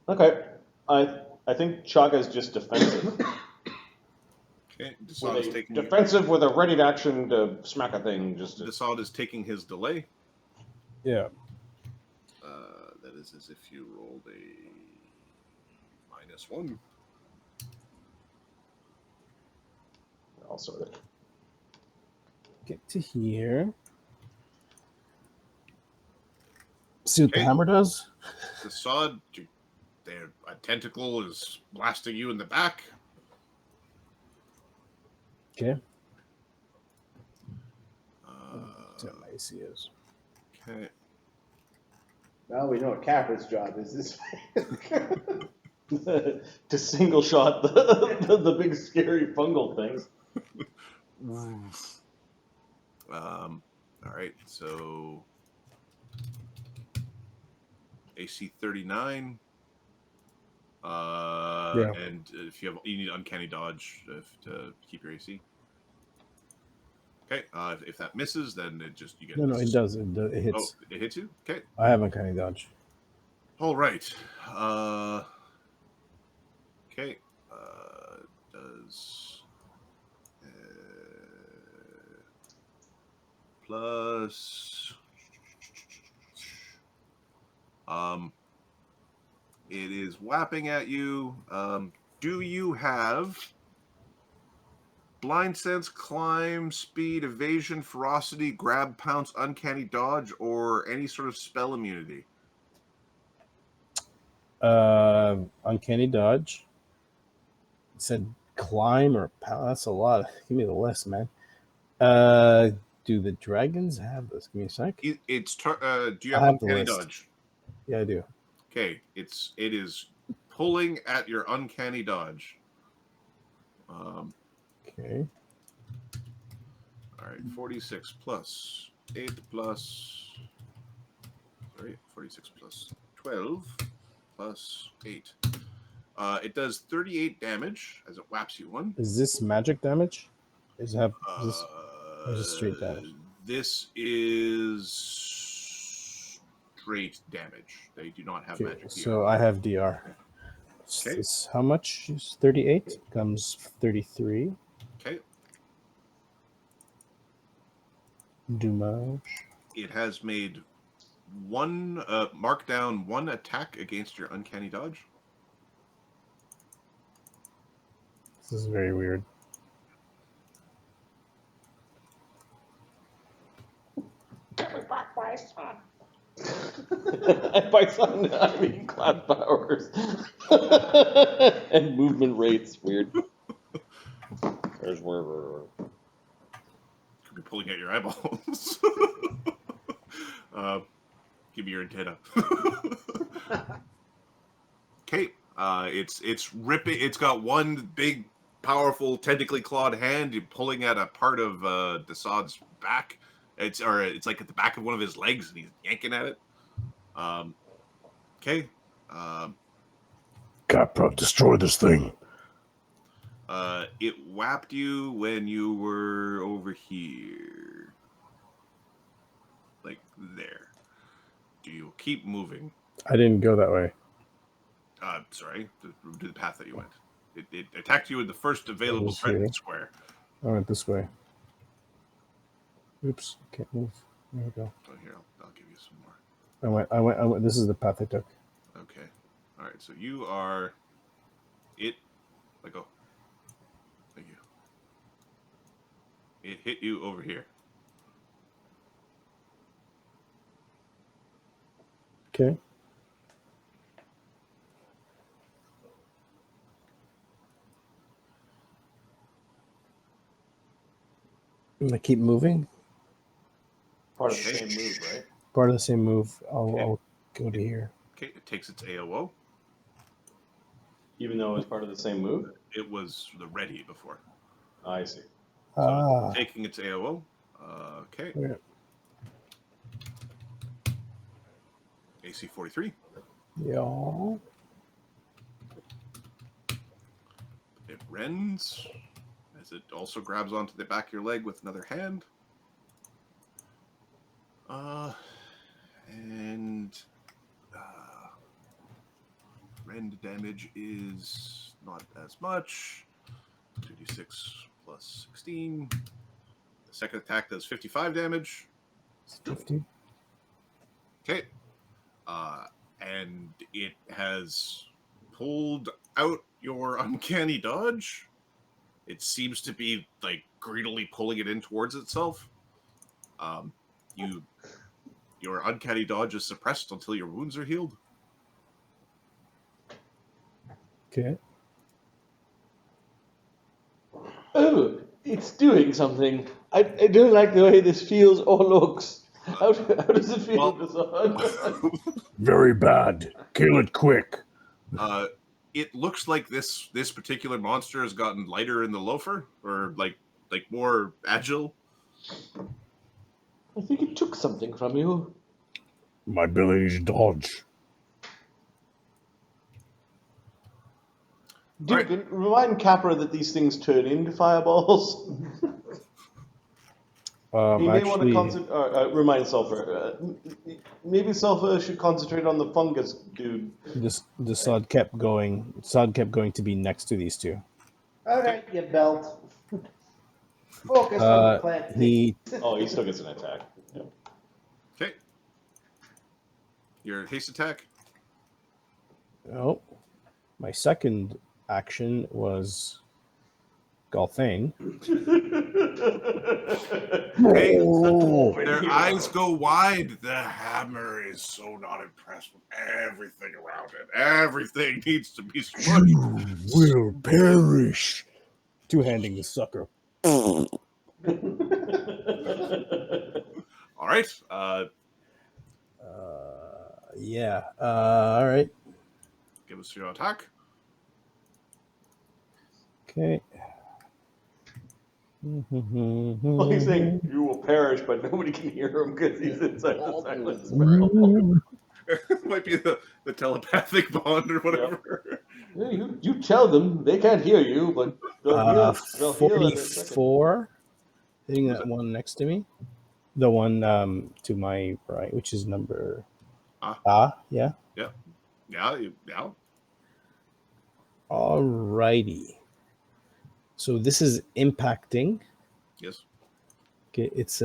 Okay, I think Chaga's just defensive. Okay. Desaad is taking Defensive with a ready to action to smack a thing. Desaad is taking his delay. Yeah. That is as if you rolled a -1. I'll sort it. Get to here. See what the Okay. hammer does? Desaad, a tentacle is blasting you in the back. Okay. Uh, What my AC is. okay. Now we know what Capra's job is. To single shot the big scary fungal things. All right. So AC 39. Yeah. And if you need uncanny dodge to keep your AC. Okay. If that misses, then it just you get. No, it does. It hits. Oh, it hits you. Okay. I have uncanny dodge. All right. Okay. Does plus. It is whapping at you. Do you have blind sense, climb, speed, evasion, ferocity, grab, pounce, uncanny dodge, or any sort of spell immunity? Uncanny dodge. It said climb or power. That's a lot. Give me the list, man. Do the dragons have this? Give me a sec. Do you I have have the uncanny list. dodge? Yeah, I do. Okay, it is pulling at your uncanny dodge. Okay. All right, 46 plus 8 plus. Sorry, 46 plus 12 plus 8. It does 38 damage as it whaps you one. Is this magic damage? Is this or is it straight damage? This is straight damage. They do not have Okay, magic DR. so I have DR. Okay. This, how much is 38? Becomes 33. Okay. Dommage. It has made one mark down one attack against your uncanny dodge. This is very weird. Give me back my son. And by son, I mean class powers. And movement rates. Weird. There's where. Could be pulling out your eyeballs. Give me your antenna. Okay. It's ripping. It's got one big, powerful, tentacly clawed hand pulling at a part of Desaad's back. It's like at the back of one of his legs, and he's yanking at it. Okay. Capra, destroy this thing. It whapped you when you were over here, like there. Do you keep moving? I didn't go that way. Sorry, to the path that you went. It attacked you in the first available was threatened here. square. I went this way. Oops, can't move. There we go. Oh, here, I'll give you some more. I went. This is the path I took. Okay. All right. So you are. It. Let go. Thank you. It hit you over here. Okay. I keep moving. Part of the same move, right? Part of the same move. Okay. I'll go to here. Okay. It takes its AOO. Even though it's part of the same move? It was the ready before. I see. So taking its AOO. Okay. Yeah. AC 43. Yeah. It rends as it also grabs onto the back of your leg with another hand. Rend damage is not as much. 2d6 plus 16. The second attack does 55 damage. 50. Okay. And it has pulled out your uncanny dodge. It seems to be like greedily pulling it in towards itself. Your uncanny dodge is suppressed until your wounds are healed. Okay. Oh, it's doing something. I don't like the way this feels or looks. How does it feel, Desaad? Very bad. Kill it quick. It looks like this particular monster has gotten lighter in the loafer, or like more agile. I think it took something from you. My ability to dodge. Dude, remind Capra that these things turn into fireballs. You may want to concentrate. Remind Sulfur. Maybe Sulfur should concentrate on the fungus dude. The sod kept going. Sod kept going to be next to these two. All right, you belt. Focus on the plant. He Oh, he still gets an attack. Yeah. Okay. Your haste attack. oh, my second action was Golthane. Hey, Oh, their eyes go wide. The hammer is so not impressed with everything around it. Everything needs to be smushed. you will perish. Two-handing the sucker. All right. Yeah. All right. Give us your attack. Okay. Well, he's saying you will perish, but nobody can hear him because he's inside the silent spell. It might be the telepathic bond or whatever. Yeah, you tell them they can't hear you, but they'll heal it in a second. 44. Hitting that one next to me. The one to my right, which is number Yeah. Yeah. Alrighty. So this is impacting. Yes. Okay, it's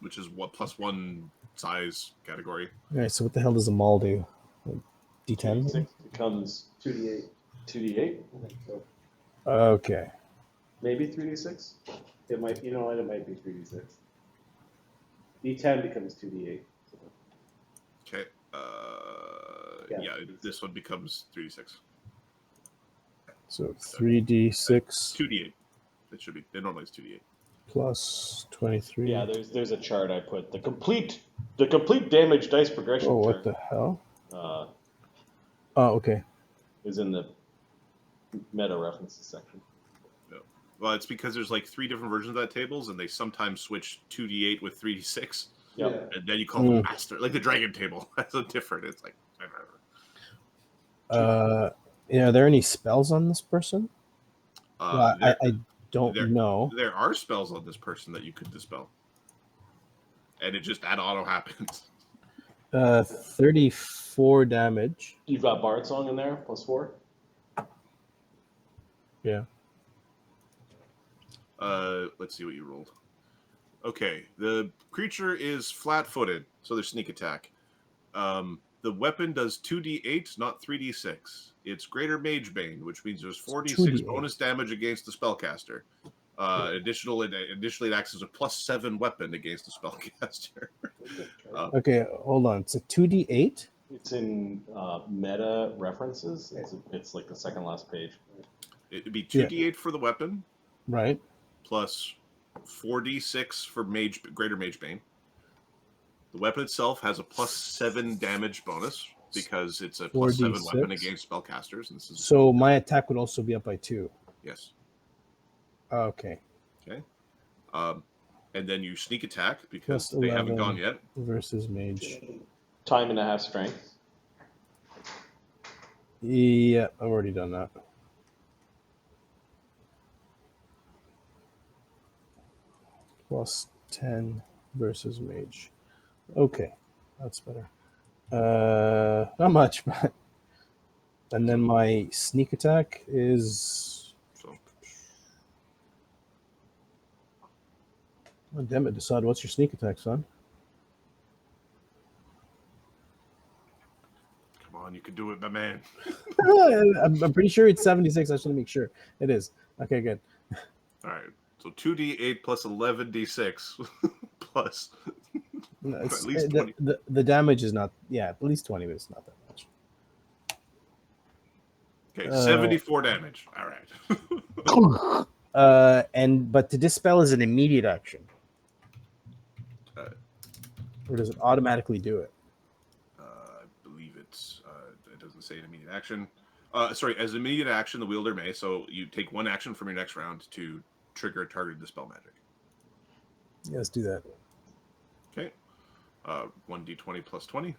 Which is what +1 size category. All right. So what the hell does a maul do? D10. 2d6 becomes 2d8. 2d8, So Okay. maybe 3d6. it might, you know what? It might be 3d6. D10 becomes 2d8. Okay. Yeah. Yeah, this one becomes 3d6. So 3d6 2d8. It should be. It normally is 2d8. plus 23. Yeah, there's a chart I put the complete damage dice progression Oh, what chart the hell? uh, Oh, okay. is in the meta references section. Well, it's because there's like 3 different versions of that tables, and they sometimes switch 2d8 with 3d6, Yep. and then you call them master, like the dragon table. That's so different. It's like, Yeah, are there any spells on this person? Well, I don't know. There are spells on this person that you could dispel, and it just that auto happens. 34 damage. You've got Bard Song in there, +4. Yeah. Let's see what you rolled. Okay, the creature is flat-footed, so there's sneak attack. The weapon does 2d8, not 3d6. It's Greater Mage Bane, which means there's 4d6 2d8. bonus damage against the spellcaster. Additionally, it acts as a +7 weapon against the spellcaster. Okay, hold on. It's a 2d8. It's in meta references. It's like the second last page. It'd be 2d8 for the weapon, Right. plus 4d6 for Greater Mage Bane. The weapon itself has a +7 damage bonus because it's a +7 weapon 4d6. against spellcasters. And this is So my attack would also be up by 2. yes. Okay. Okay. And then you sneak attack because Plus they haven't 11 gone yet. versus mage. Time and a half strength. Yeah, I've already done that. Plus 10 versus mage. Okay, that's better. Not much, but and then my sneak attack is. So Oh, damn it, decide what's your sneak attack, son. come on, you can do it, my man. I'm pretty sure it's 76. I just want to make sure it is. Okay, good. All right. So 2d8 plus 11d6 plus No, at least 20. the damage is not. Yeah, at least 20, but it's not that much. Okay, 74 damage. All right. But to dispel is an immediate action. Or does it automatically do it? I believe it's it doesn't say an immediate action. Sorry, as immediate action, the wielder may. So you take 1 action from your next round to trigger a targeted dispel magic. Yeah, let's do that. Okay. 1d20 plus 20.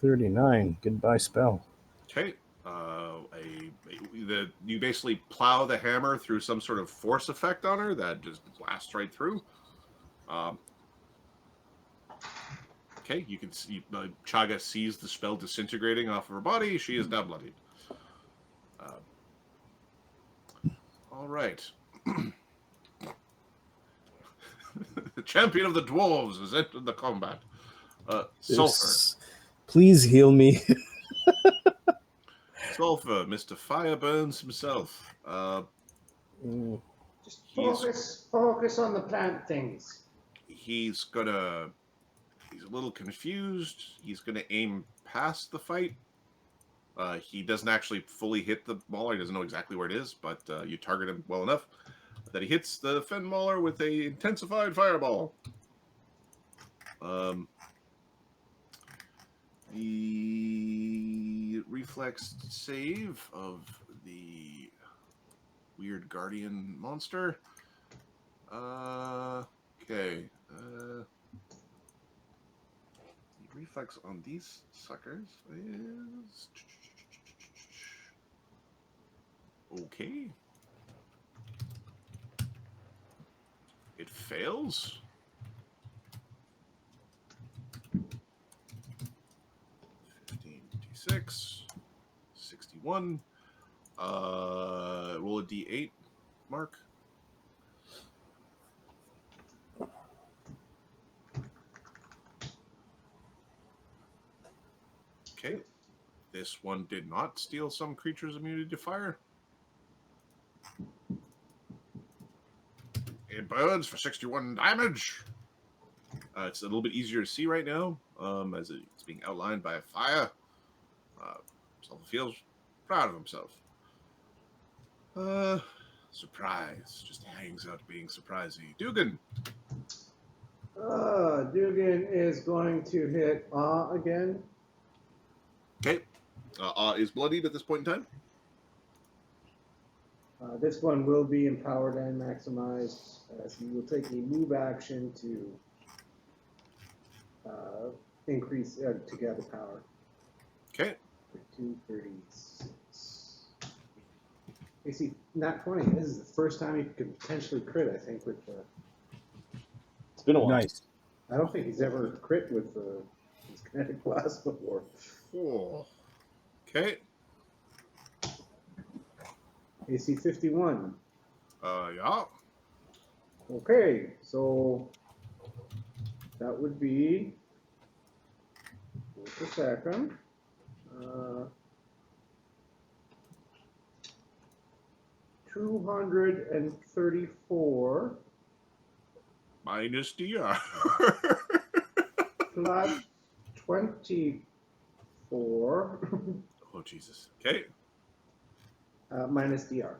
$39. Goodbye spell. Okay. You basically plow the hammer through some sort of force effect on her that just blasts right through. Okay, you can see Chaga sees the spell disintegrating off of her body. She is now bloodied. All right. The champion of the dwarves has entered the combat. Sulfur. Please heal me. Sulfur, Mr. Fireburns himself. Just focus on the plant things. He's a little confused. He's gonna aim past the fight. He doesn't actually fully hit the mauler. He doesn't know exactly where it is, but you target him well enough that he hits the Fen Mauler with a intensified fireball. The reflex save of the weird guardian monster. Okay. The reflex on these suckers is okay. It fails. D6, 61. Roll a D8, Mark. Okay. This one did not steal some creature's immunity to fire. It burns for 61 damage. It's a little bit easier to see right now, as it's being outlined by a fire. Sulfur feels proud of himself. Surprise. Just hangs out being surprisey. Dugan. Dugan is going to hit again. Okay. Is bloodied at this point in time. This one will be empowered and maximized, as he will take a move action to increase to gather power. Okay. 236. AC not 20. This is the first time he could potentially crit, I think, with the. It's been a while. Nice. I don't think he's ever crit with his kinetic blast before. Oh. Okay. AC 51. Yeah. Okay, so that would be. Just a second. 234 Minus DR. plus 24 Oh, Jesus. Okay. minus DR.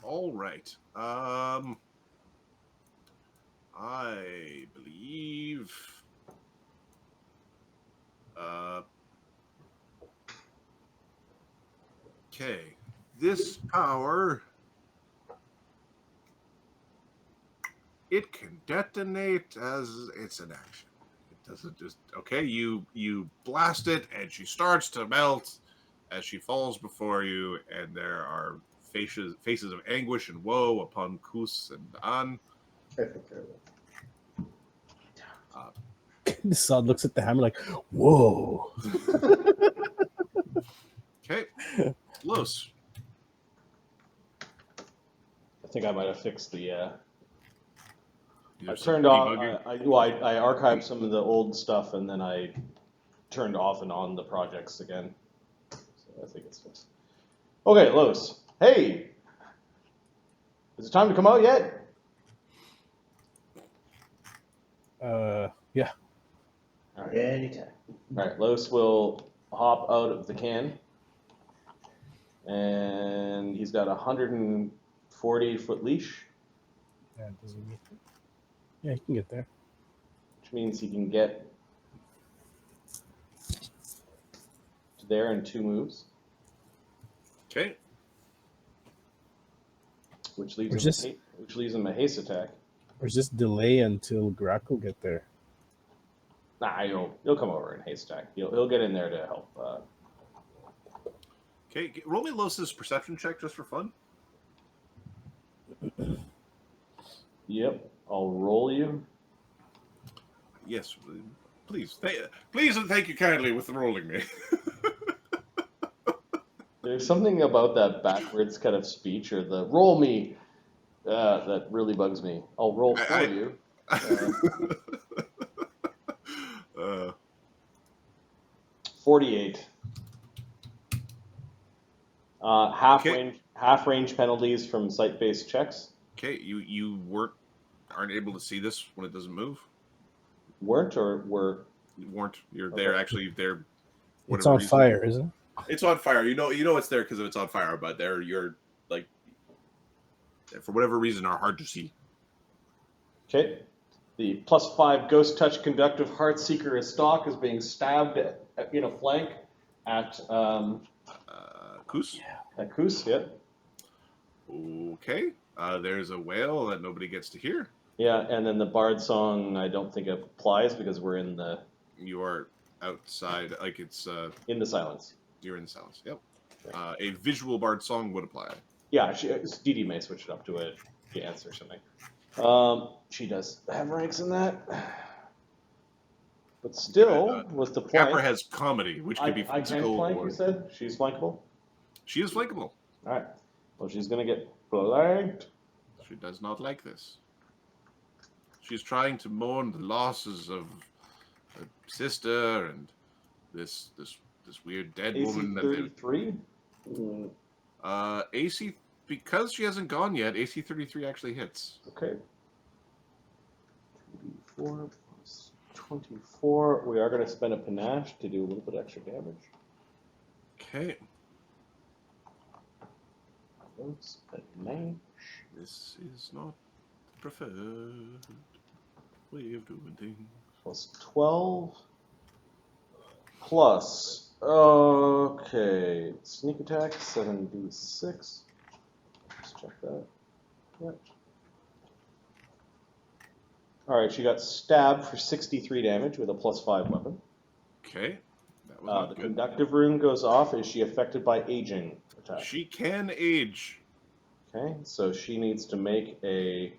All right. I believe. Okay. This power. It can detonate as it's an action. It doesn't just. Okay, you blast it, and she starts to melt as she falls before you, and there are faces of anguish and woe upon Kus and An. The Sod looks at the hammer like, whoa. Okay, Lloes. I think I might have fixed the. I There's turned some off. debugging. I archived some of the old stuff, and then I turned off and on the projects again. So I think it's fixed. Okay, Lloes. Hey, is it time to come out yet? Yeah. All right. Anytime. All right, Lloes will hop out of the can, and he's got a 140-foot leash, Yeah, does he get there? Yeah, he can get there. which means he can get to there in 2 moves, Okay. which leaves Where's him a haste attack. Or just delay until Grackle get there. Nah, he'll come over and haste attack. He'll get in there to help. Okay, roll me Lloes' perception check just for fun. Yep, I'll roll you. Yes, please. Please and thank you kindly with rolling me. There's something about that backwards kind of speech or the roll me that really bugs me. I'll roll for you. 48. Half range penalties from site-based checks. Okay, you aren't able to see this when it doesn't move. Weren't or were? You weren't. You're Okay. there actually. There. It's on fire, isn't it? It's on fire. You know it's there because it's on fire. But you're like, for whatever reason, are hard to see. Okay. The +5 Ghost Touch Conductive Heartseeker Stalk is being stabbed in a flank at Kus. Kus. Yeah. Okay. There's a wail that nobody gets to hear. Yeah, and then the Bard song I don't think applies because we're in the You are outside, like it's in the silence. you're in silence. Yep. A visual bard song would apply. Yeah, DD may switch it up to a dance or something. She does have ranks in that. But still, with the Capra flank. has comedy, which could be I can physical flank, or... you said? She's flankable? She is flankable. Alright. Well, she's gonna get flanked. She does not like this. She's trying to mourn the losses of her sister and this weird dead AC woman. 33? AC, because she hasn't gone yet, AC 33 actually hits. Okay. 2d4 plus 24. We are going to spend a panache to do a little bit extra damage. Okay. Oops, panache. This is not the preferred way of doing things. Plus 12. Plus, okay, sneak attack, 7d6. Let's check that. Yep. Alright, she got stabbed for 63 damage with a +5 weapon. Okay. That was not The good. conductive rune goes off. Is she affected by aging attack? She can age. Okay, so she needs to make a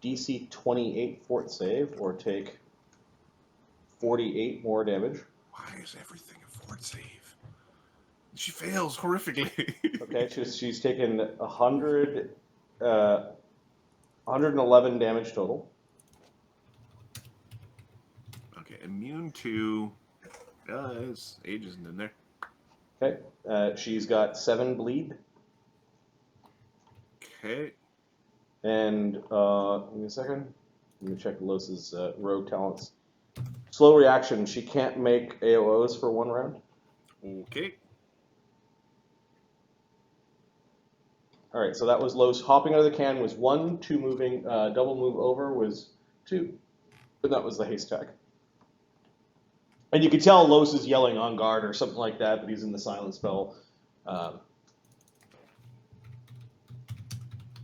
DC 28 fort save or take 48 more damage. Why is everything a fort save? She fails horrifically. Okay, she's taken 111 damage total. Okay, immune to... age isn't in there. Okay, she's got 7 bleed. Okay. And, give me a second. Let me check Lloes's rogue talents. Slow reaction, she can't make AOOs for 1 round. Okay. Alright, so that was Lloes. Hopping out of the can was 1, 2 moving, double move over was 2. And that was the haste attack. And you could tell Lloes is yelling on guard or something like that, but he's in the silent spell.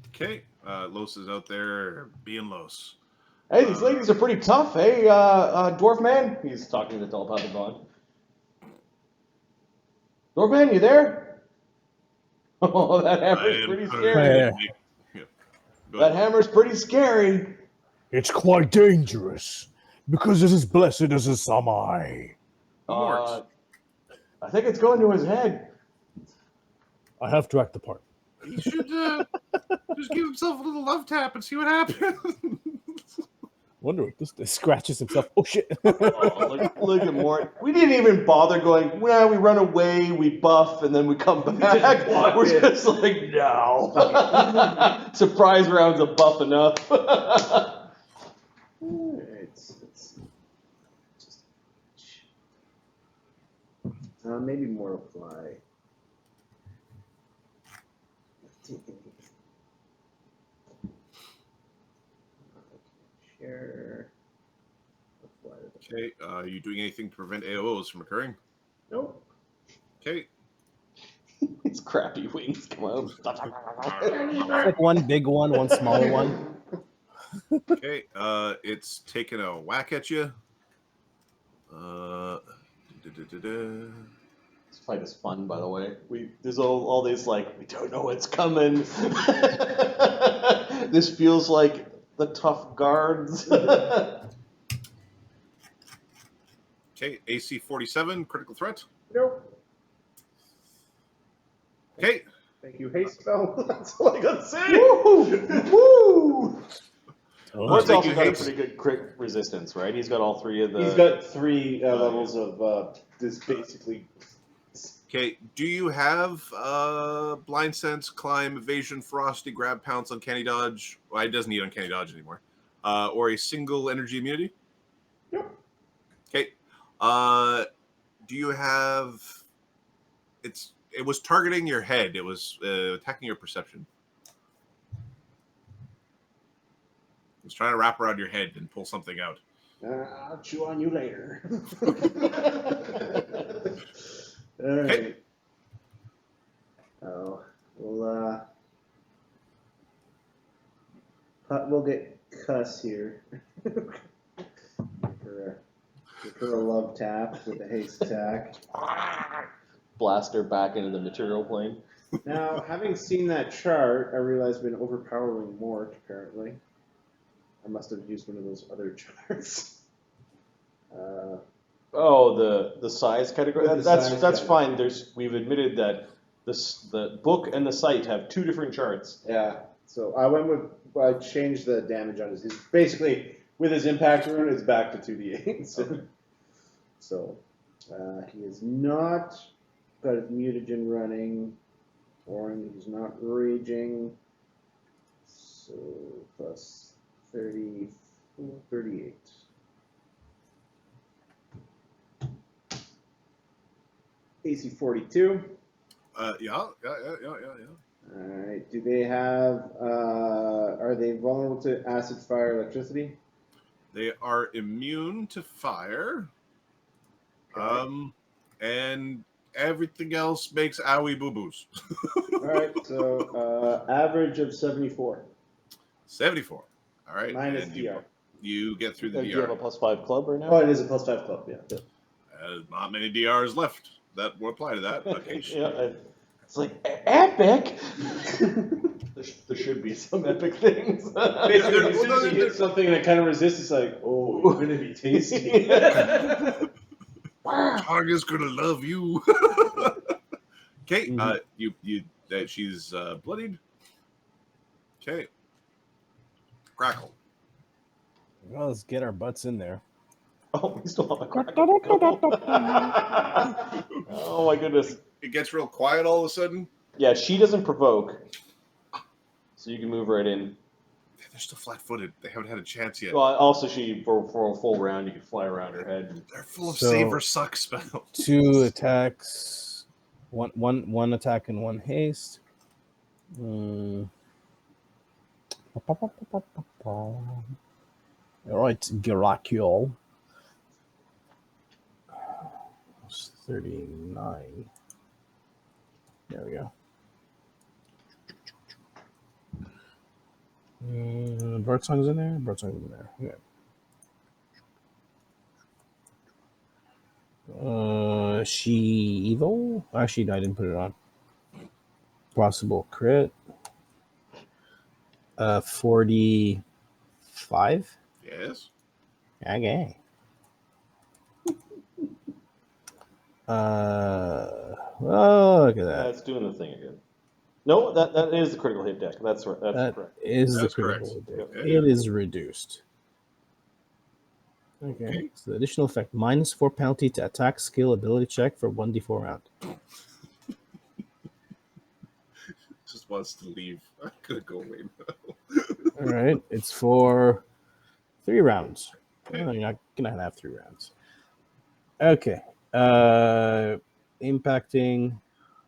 Okay. Lloes is out there being Lloes. Hey, these ladies are pretty tough. Hey, dwarf man. He's talking to the telepathic bond. Dwarf man, you there? Oh, that hammer's pretty scary. Yeah. That hammer's pretty scary. It's quite dangerous because it's as blessed as a samai. I think it's going to his head. I have to act the part. He should just give himself a little love tap and see what happens. Wonder what this scratches himself. Oh shit! Oh, look at Mort. We didn't even bother going, well, we run away, we buff, and then we come back. We're just like, no. Surprise round's a buff enough. It's just maybe more apply. Share. Okay, are you doing anything to prevent AOs from occurring? Nope. Okay. It's crappy wings. Come on. It's like one big one, one smaller one. Okay, it's taking a whack at you. This fight is fun, by the way. There's all these, like, we don't know what's coming. This feels like the tough guards. Okay, AC 47, critical threat. Nope. Okay. Thank you, haste spell. That's all I gotta say. Woo! Woo! Oh, Mort's thank also you, got a haste. pretty good crit resistance, right? He's got all 3 of the... He's got 3 levels of this basically. Okay, do you have blind sense, climb, evasion, frosty, grab, pounce, uncanny dodge? Well, it doesn't need uncanny dodge anymore. Or a single energy immunity? Yep. Okay. Do you have? It was targeting your head. It was attacking your perception. It was trying to wrap around your head and pull something out. I'll chew on you later. All Okay. right. Oh, we'll get Cuss here. Give her a love tap with a haste attack. Blast her back into the material plane. Now, having seen that chart, I realize I've been overpowering Mort, apparently. I must have used one of those other charts. Oh, the size category. The That's size fine. We've admitted that the book and the site have two different charts. Yeah. So I changed the damage on his basically with his impact rune, it's back to 2d8. So he is not got his mutagen running, or he's not raging. So plus 38. AC 42. Yeah. Alright, do they have, are they vulnerable to acid, fire, electricity? They are immune to fire. Okay. And everything else makes owie boo-boos. Alright, so average of 74. 74. All right. Minus and DR. you get through the Do you have DR. a +5 club right now? Oh, it is a +5 club, yeah. Not many DRs left that will apply to that occasion. Yeah, it's like epic. There should be some epic things. Basically, as soon as you hit something that kind of resists, it's like, oh, it's gonna be tasty. Targa's gonna love you. Okay, she's bloodied. Okay. Crackle. Well, let's get our butts in there. Oh, we still have a crack. Oh my goodness. It gets real quiet all of a sudden. Yeah, she doesn't provoke, so you can move right in. They're still flat-footed. They haven't had a chance yet. Well, also for a full round, you can fly around her head. They're full of So- save or suck spells. 2 attacks, one attack and 1 haste. All right, Giracule. 39. There we go. Birdsong's in there. Birdsong's in there. Okay. She evil? Actually, I didn't put it on. Possible crit. 45. Yes. Okay. Oh, look at that. That's doing the thing again. No, that is the critical hit deck. That's right. That's correct. Is That's the critical correct. hit deck. Yep. It is reduced. Okay. So the additional effect: -4 penalty to attack, skill, ability check for 1d4 round. Just wants to leave. I'm gonna go away now. All right. It's for 3 rounds. Okay. Oh, you're not gonna have 3 rounds. Okay. Impacting,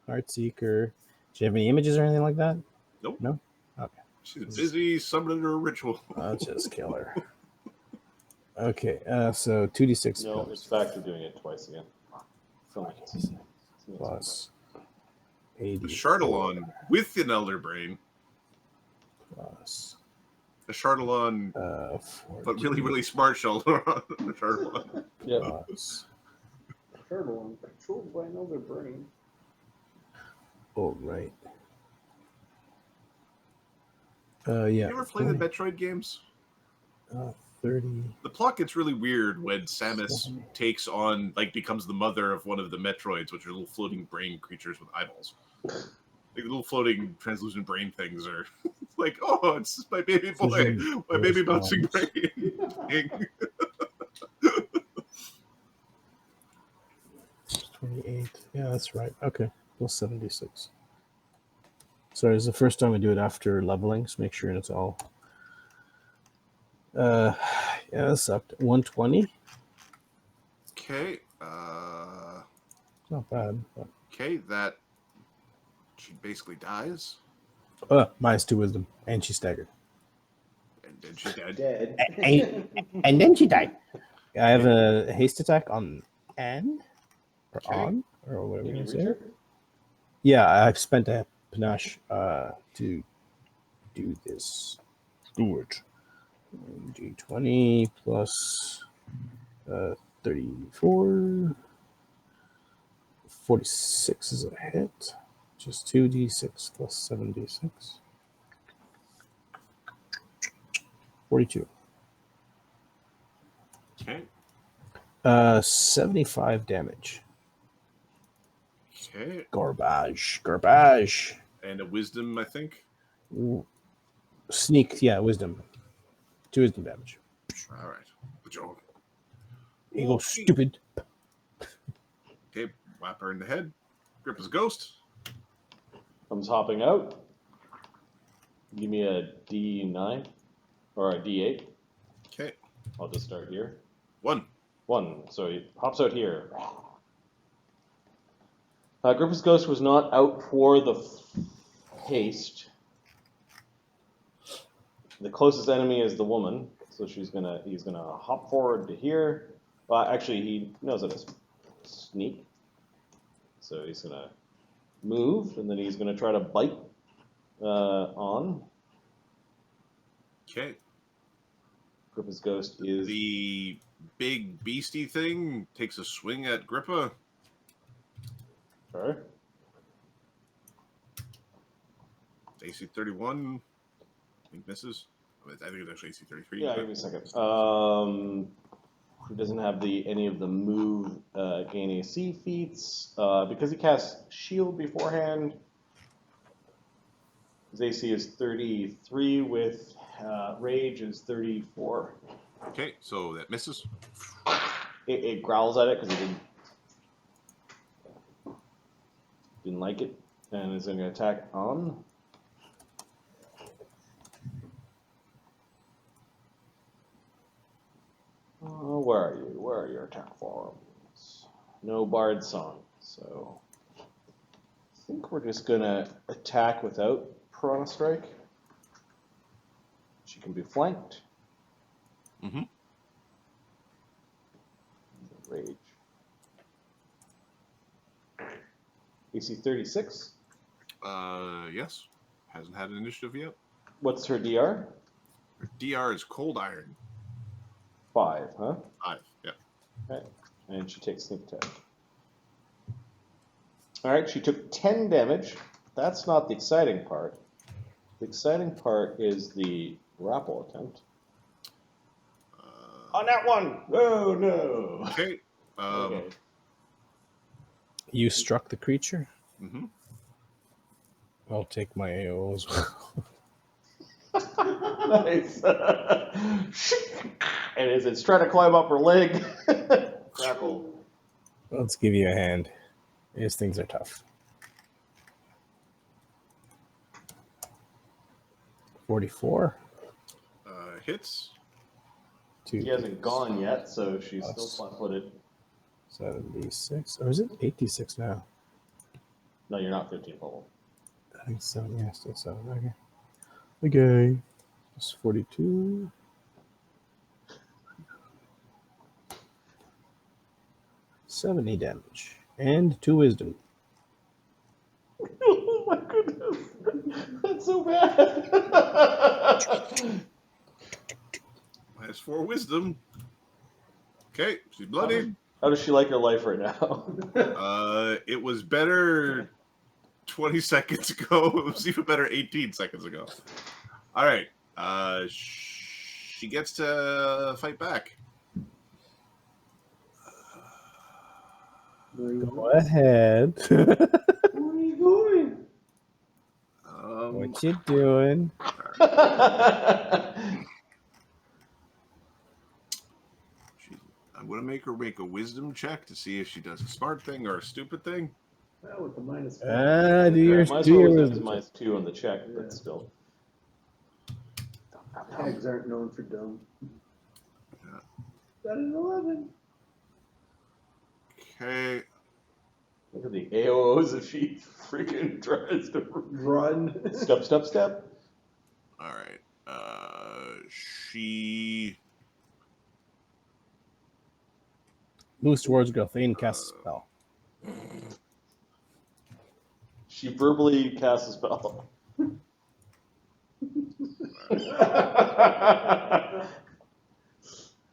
Heartseeker. Do you have any images or anything like that? Nope. No? Okay. She's busy summoning her ritual. I'll just kill her. Okay, so 2d6 No, it's back to doing it twice again. plus 80. The Chardalon with an Elder Brain. Plus The Chardalon, but really, really smart Chardalon. The Chardalon. Yeah. plus. Turtle controlled by another brain. Oh, right. Yeah. You ever play the Metroid games? 30. The plot gets really weird when Samus takes on, becomes the mother of one of the Metroids, which are little floating brain creatures with eyeballs. Like little floating translucent brain things are like, oh, it's my baby boy, my baby bouncing brain. 28. Yeah, that's right. Okay. Plus 76. Sorry, it's the first time I do it after leveling, so make sure it's all. Yeah, that sucked. 120. Okay. Not bad. But... Okay, that she basically dies, -2 wisdom, and she staggered. and then she's dead. Dead. And then she died. I have a haste attack on Anne, or Okay. on, or whatever Can you you say. reach her? Yeah, I've spent a panache to do this. Do it. D20 plus 34. 46 is a hit. Just 2d6 plus 7d6. 42. Okay. 75 damage. Okay. Garbage. And a wisdom, I think. Ooh. Sneak, yeah, wisdom. 2 wisdom damage. All right. Good job. You go, Okay. stupid. Okay. Whap her in the head. Grip his ghost. Comes hopping out. Give me a D9 or a D8. Okay. I'll just start here. 1. 1. So he hops out here. Griffith's ghost was not out for the haste. The closest enemy is the woman, so he's gonna hop forward to here. Well, actually, he knows how to sneak, so he's gonna move, and then he's gonna try to bite on. Okay. Grippa's ghost is The big beastie thing takes a swing at Grippa. sorry. AC 31. I think misses. I think it's actually AC 33. Yeah, give me a second. He doesn't have any of the move gain AC feats because he cast shield beforehand. His AC is 33 with rage is 34. Okay, so that misses. It growls at it because he didn't like it, and is going to attack on. Where are you? Where are your attack forms? No bard song, so I think we're just gonna attack without Piranha Strike. She can be flanked. Mm-hmm. Rage. AC 36. Yes. Hasn't had an initiative yet. What's her DR? Her DR is Cold Iron. 5, huh? 5, yeah. Okay. And she takes sneak attack. Alright, she took 10 damage. That's not the exciting part. The exciting part is the grapple attempt. On that one! Oh no! Okay. Okay. You struck the creature? Mm-hmm. I'll take my AO as well. Nice. And as it's trying to climb up her leg, grapple. Let's give you a hand. These things are tough. 44. Hits. 2. She hasn't gone yet, so she's still flat-footed. 76. Or is it 86 now? No, you're not 15 level. I think 7. Yeah, still 7. Okay. Okay. It's 42. $70 damage. And 2 wisdom. Oh my goodness. That's so bad. -4 wisdom. Okay, she's bloodied. How does she like her life right now? It was better 20 seconds ago. It was even better 18 seconds ago. All right. She gets to fight back. Go ahead. Where are you going? What you doing? I'm going to make her make a wisdom check to see if she does a smart thing or a stupid thing. Well, with the minus Do Yeah, your, might as do well your use wisdom check. -2 on the check, Yeah. but still. Hags aren't known for dumb. Yeah. Got an 11. Okay. Look at the AOs if she freaking tries to Run. step. All right. She Moves towards Gilthane, casts a spell. She verbally casts a spell.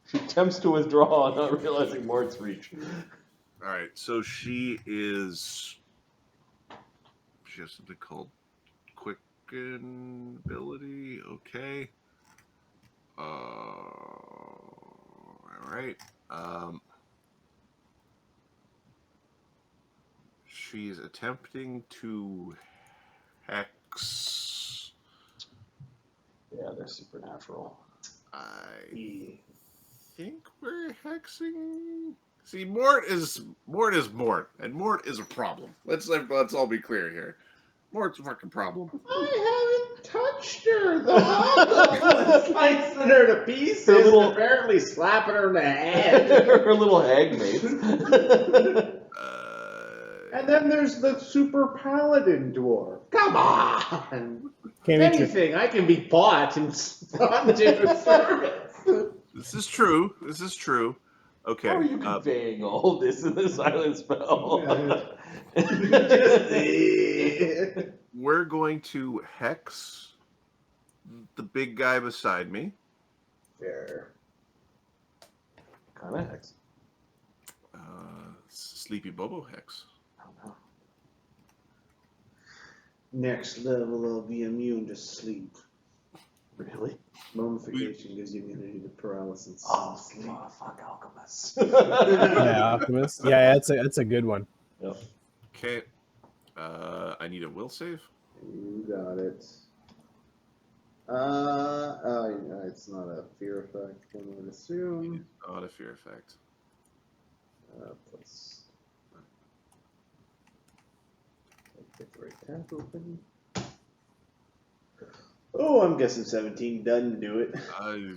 She attempts to withdraw, not realizing Mort's reach. All right. So she has something called quicken ability. Okay. All right. She's attempting to hex. Yeah, they're supernatural. I think we're hexing. See, Mort is Mort, and Mort is a problem. Let's all be clear here. Mort's a fucking problem. I haven't touched her. The hobgoblin slicing her to pieces. Her little- And apparently slapping her in the head. Her little hag mates. And then there's the super paladin dwarf. Come on. Can't If be true. anything, I can be bought and not do service. This is true. This is true. Okay. How are you conveying all this in the silent spell? We're going to hex the big guy beside me. Fair. Kind of hex. Sleepy Bobo hex. I don't know. Next level, I'll be immune to sleep. Really? Mummification gives you immunity to paralysis. Oh, fuck alchemists. Yeah, Alchemist. Yeah, that's a good one. Yep. Okay. I need a will save. You got it. It's not a fear effect, I would It assume. is not a fear effect. Plus. Get the right tab open. Oh, I'm guessing 17 doesn't do it. I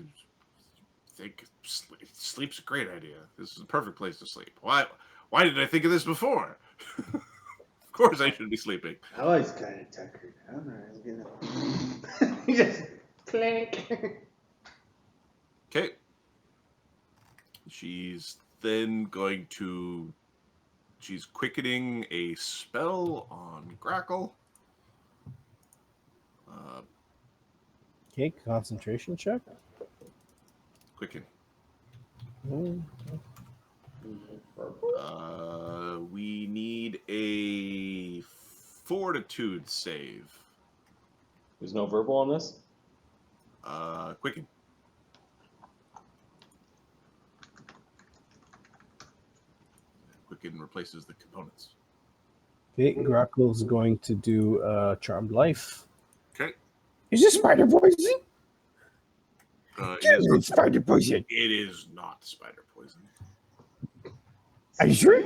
think sleep's a great idea. This is the perfect place to sleep. Why did I think of this before? Of course I should be sleeping. I was kind of tuckered down. I was gonna just clink. Okay. She's then going to. She's quickening a spell on Grackle. Okay, concentration check. Quicken. Oh, We need a fortitude save. There's no verbal on this? Quicken. Quicken replaces the components. okay, Grackle's going to do Charmed Life. Okay. Is this spider poison? It is Spider poison. It is not spider poison. Are you sure?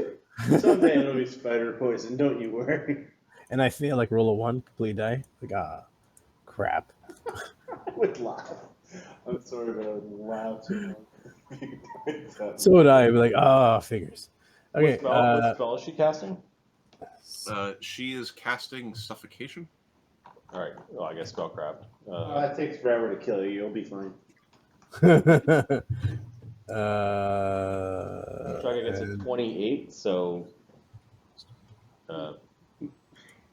Someday it'll be spider poison, don't you worry. And I fail like roll a 1, complete die. Like crap. I would laugh. I'm sorry, but I would laugh too much. So would I. I'd be like, figures. Okay. What spell is she casting? She is casting suffocation. All right. Well, I guess spellcraft. It takes forever to kill you. You'll be fine. Tracker gets a 28, so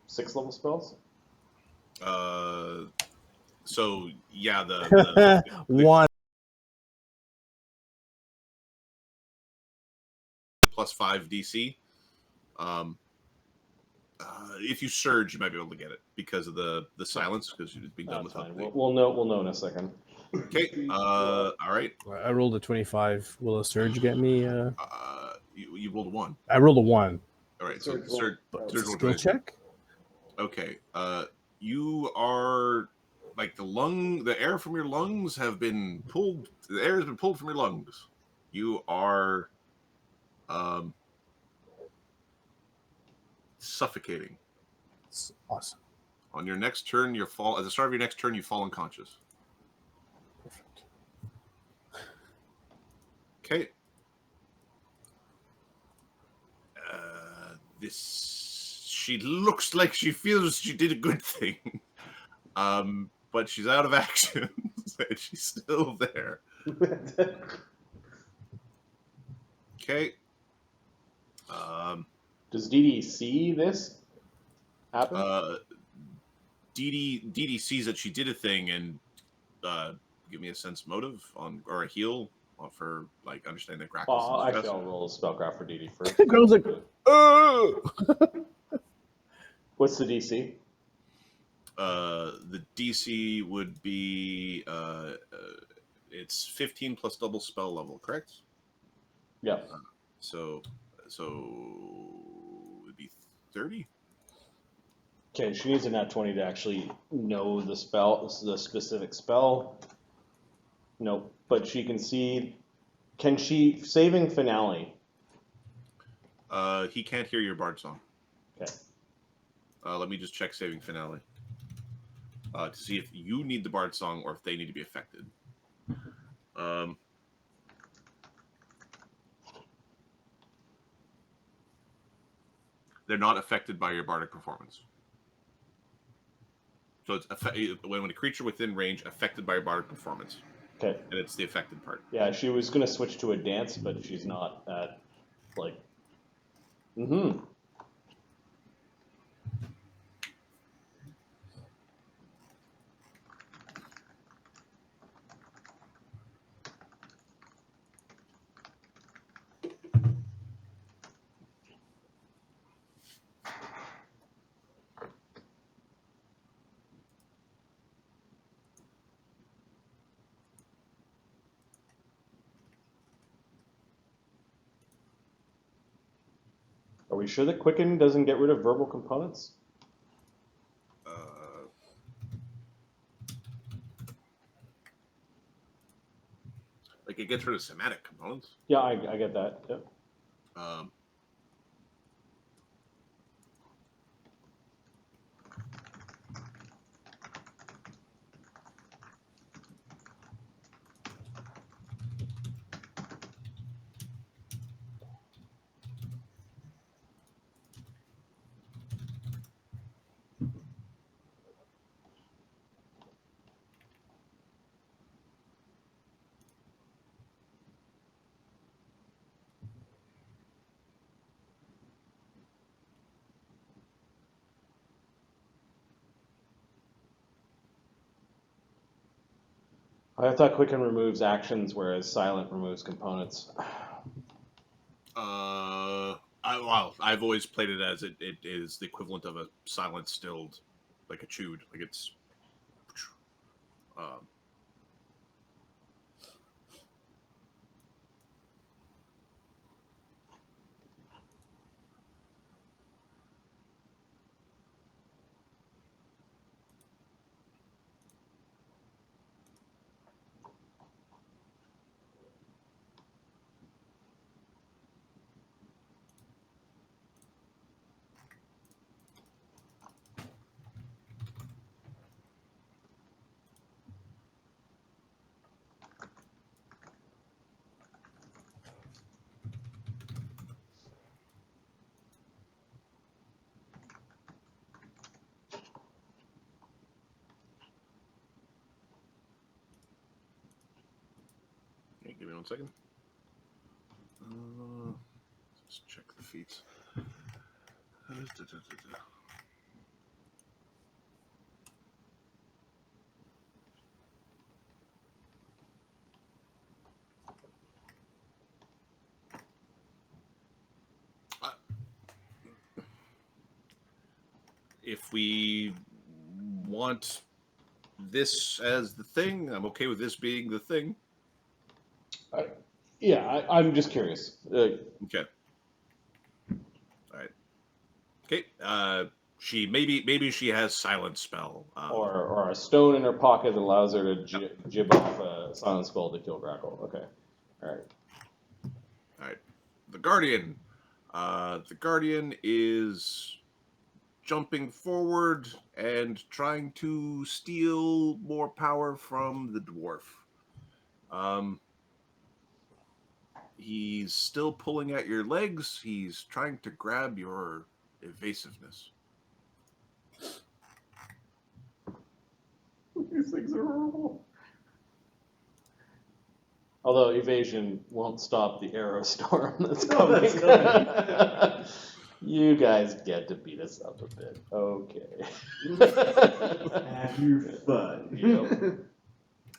6 level spells. So yeah, the 1. +5 DC. If you surge, you might be able to get it because of the silence, because you've been done That's with fine. it. We'll know in a second. Okay. All right. I rolled a 25. Will a surge get me? You rolled a 1. I rolled a 1. All right. So Surge roll. surge. Surge roll Skill 20. check? Okay. You are like the air from your lungs have been pulled. The air has been pulled from your lungs. You are suffocating. It's awesome. On your next turn, at the start of your next turn, you fall unconscious. Perfect. Okay. She looks like she feels she did a good thing. But she's out of action. And she's still there. Okay. Does Dee see this happen? Dee Dee sees that she did a thing and give me a sense motive or a heal for like understanding that Grackles. Actually, I'll roll a spellcraft for Dee first. The girl's like, oh! What's the DC? The DC would be it's 15 plus double spell level, correct? Yeah. So it'd be 30. Okay, she needs a nat 20 to actually know the spell, the specific spell. Nope, but she can see. Can she saving finale? He can't hear your bard song. Okay. Let me just check saving finale to see if you need the bard song or if they need to be affected. They're not affected by your bardic performance. So it's when a creature within range affected by your bardic performance. Okay. And it's the affected part. Yeah, she was gonna switch to a dance, but she's not at like. Mm-hmm. Are we sure that Quicken doesn't get rid of verbal components? Like it gets rid of somatic components. Yeah, I get that. Yep. I thought Quicken removes actions, whereas Silent removes components. I've always played it as it is the equivalent of a silent stilled, like a chewed, like it's. Give me 1 second. Let's check the feats. If we want this as the thing, I'm okay with this being the thing. I'm just curious. Okay. All right. Okay. She maybe she has silent spell. Or a stone in her pocket that allows her to jib off a silent spell to kill Grackle. Okay. All right. All right. The Guardian. The Guardian is jumping forward and trying to steal more power from the dwarf. He's still pulling at your legs. He's trying to grab your evasiveness. These things are horrible. Although evasion won't stop the arrow storm that's coming. You guys get to beat us up a bit. Okay. Have your fun. Yep.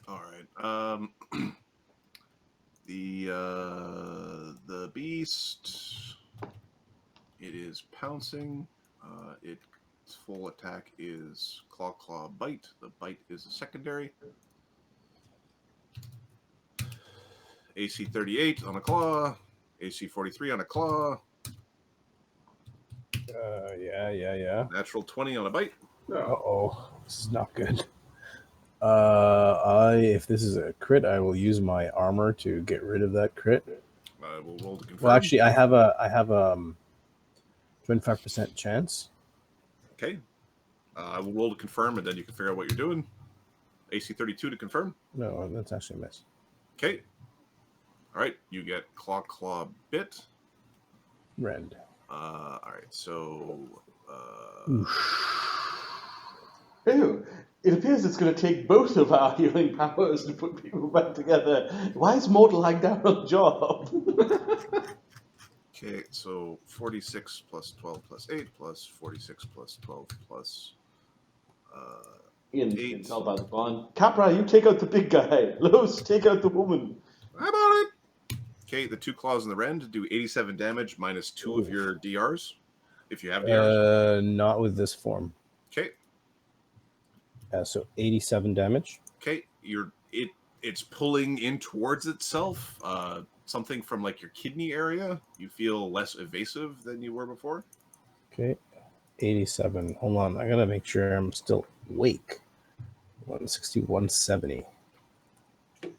All right. The beast. It is pouncing. Its full attack is claw, bite. The bite is a secondary. AC 38 on a claw. AC 43 on a claw. Yeah. Natural 20 on a bite. Uh-oh. This is not good. If this is a crit, I will use my armor to get rid of that crit. We'll roll to confirm. Well, actually, I have a 25% chance. Okay. I will roll to confirm, and then you can figure out what you're doing. AC 32 to confirm. No, that's actually a miss. Okay. All right. You get claw bit. Rend. All right. So. Ew. It appears it's going to take both of our healing powers to put people back together. Why is Mortal lying down on the job? Okay, so 46 plus 12 plus 8 plus 46 plus 12 plus In 8. tell about the bond. Capra, you take out the big guy. Los, take out the woman. I'm on it! Okay, the 2 claws in the rend do 87 damage minus 2 of your DRs. If you have DRs. Not with this form. Okay. So 87 damage. Okay, it's pulling in towards itself. Something from like your kidney area. You feel less evasive than you were before. Okay. 87. Hold on. I gotta make sure I'm still awake. 160, 170.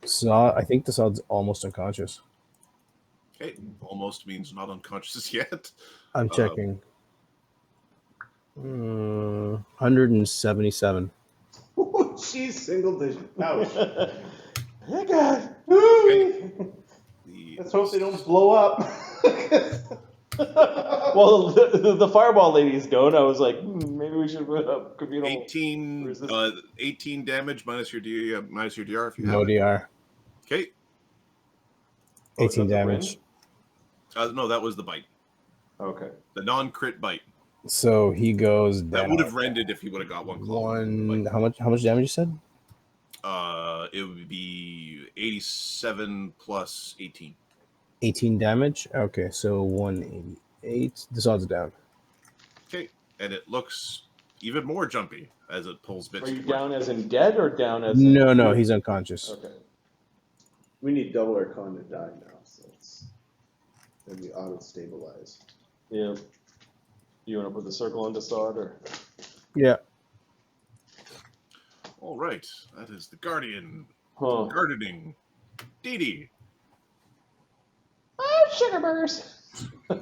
So I think this odd's almost unconscious. Okay, almost means not unconscious yet. I'm checking. 177. Oh, jeez, single digit. Ouch. Hey, God. Okay. Let's hope they don't blow up. Well, the fireball ladies don't. I was like, maybe we should put up communal. 18 damage minus your DR if you No have it. DR. Okay. 18 damage. No, that was the bite. Okay. The non-crit bite. So he goes down. That would have rended if he would have got one claw. How much damage you said? It would be 87 plus 18. 18 damage? Okay, so 188. This odd's down. Okay. And it looks even more jumpy as it pulls bits. Are you towards down it. as in dead or down as No, he's unconscious. Okay. We need double our con to die now, so it's then we auto stabilize. Yeah. You want to put the circle on Desaad or? Yeah. All right. That is the Guardian. Huh. Gardening. Dee Dee. Oh, sugar burgers. Who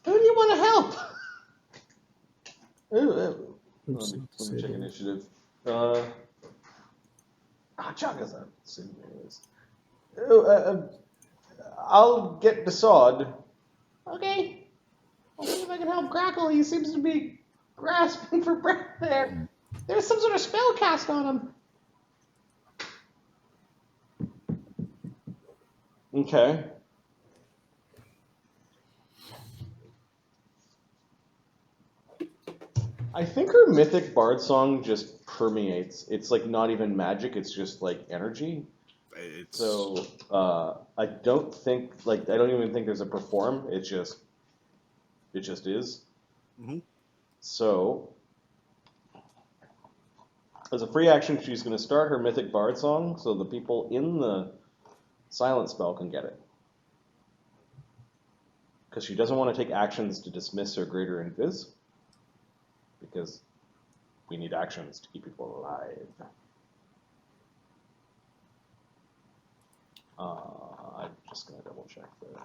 do you want to help? Ooh. Oops, Let me check disabled. initiative. Chaga's not sitting there. I'll get Desaad. Okay. I'll see if I can help Grackle. He seems to be grasping for breath there. There's some sort of spell cast on him. Okay. I think her mythic bard song just permeates. It's like not even magic, it's just like energy. It's So I don't even think there's a perform. It just is. Mhm. So as a free action, she's going to start her mythic bard song, so the people in the silent spell can get it. Because she doesn't want to take actions to dismiss her greater invis. Because we need actions to keep people alive. I'm just going to double check there.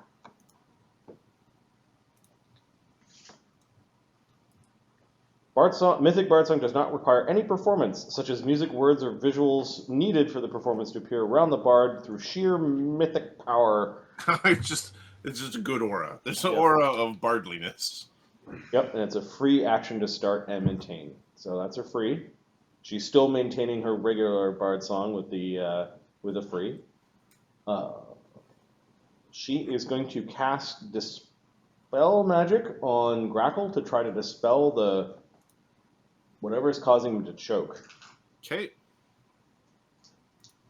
Mythic Bard Song does not require any performance, such as music, words, or visuals needed for the performance to appear around the bard through sheer mythic power. it's just a good aura. There's an Yep. aura of bardliness. Yep, and it's a free action to start and maintain. So that's her free. She's still maintaining her regular bard song with the free. She is going to cast Dispel Magic on Grackle to try to dispel the whatever is causing him to choke. Okay.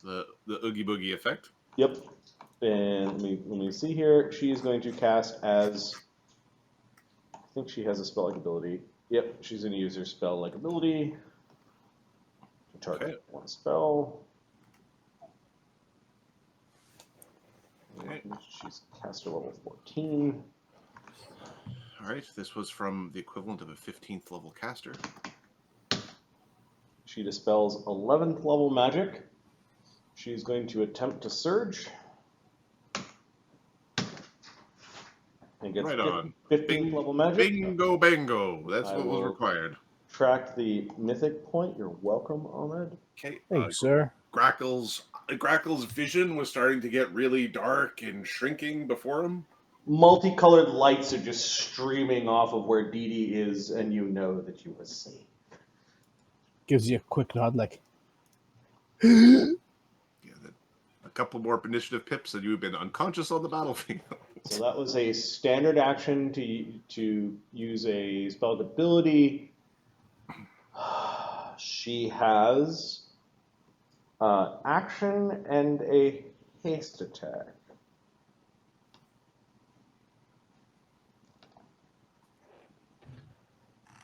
The Oogie Boogie effect. Yep. And let me see here. She is going to cast as. I think she has a spell-like ability. Yep, she's going to use her spell-like ability to target one spell. Okay. She's caster level 14. All right. This was from the equivalent of a 15th level caster. She dispels 11th level magic. She's going to attempt to surge. And gets Right on. 15th level magic. Bingo, bango. That's I what was will- required. Track the mythic point. You're welcome, Ahmed. Okay. Thanks, sir. Grackle's vision was starting to get really dark and shrinking before him. Multicolored lights are just streaming off of where Dee Dee is, and you know that you were safe. Gives you a quick nod, like, Yeah, a couple more initiative pips, and you've been unconscious on the battlefield. So that was a standard action to use a spell ability. She has action and a haste attack.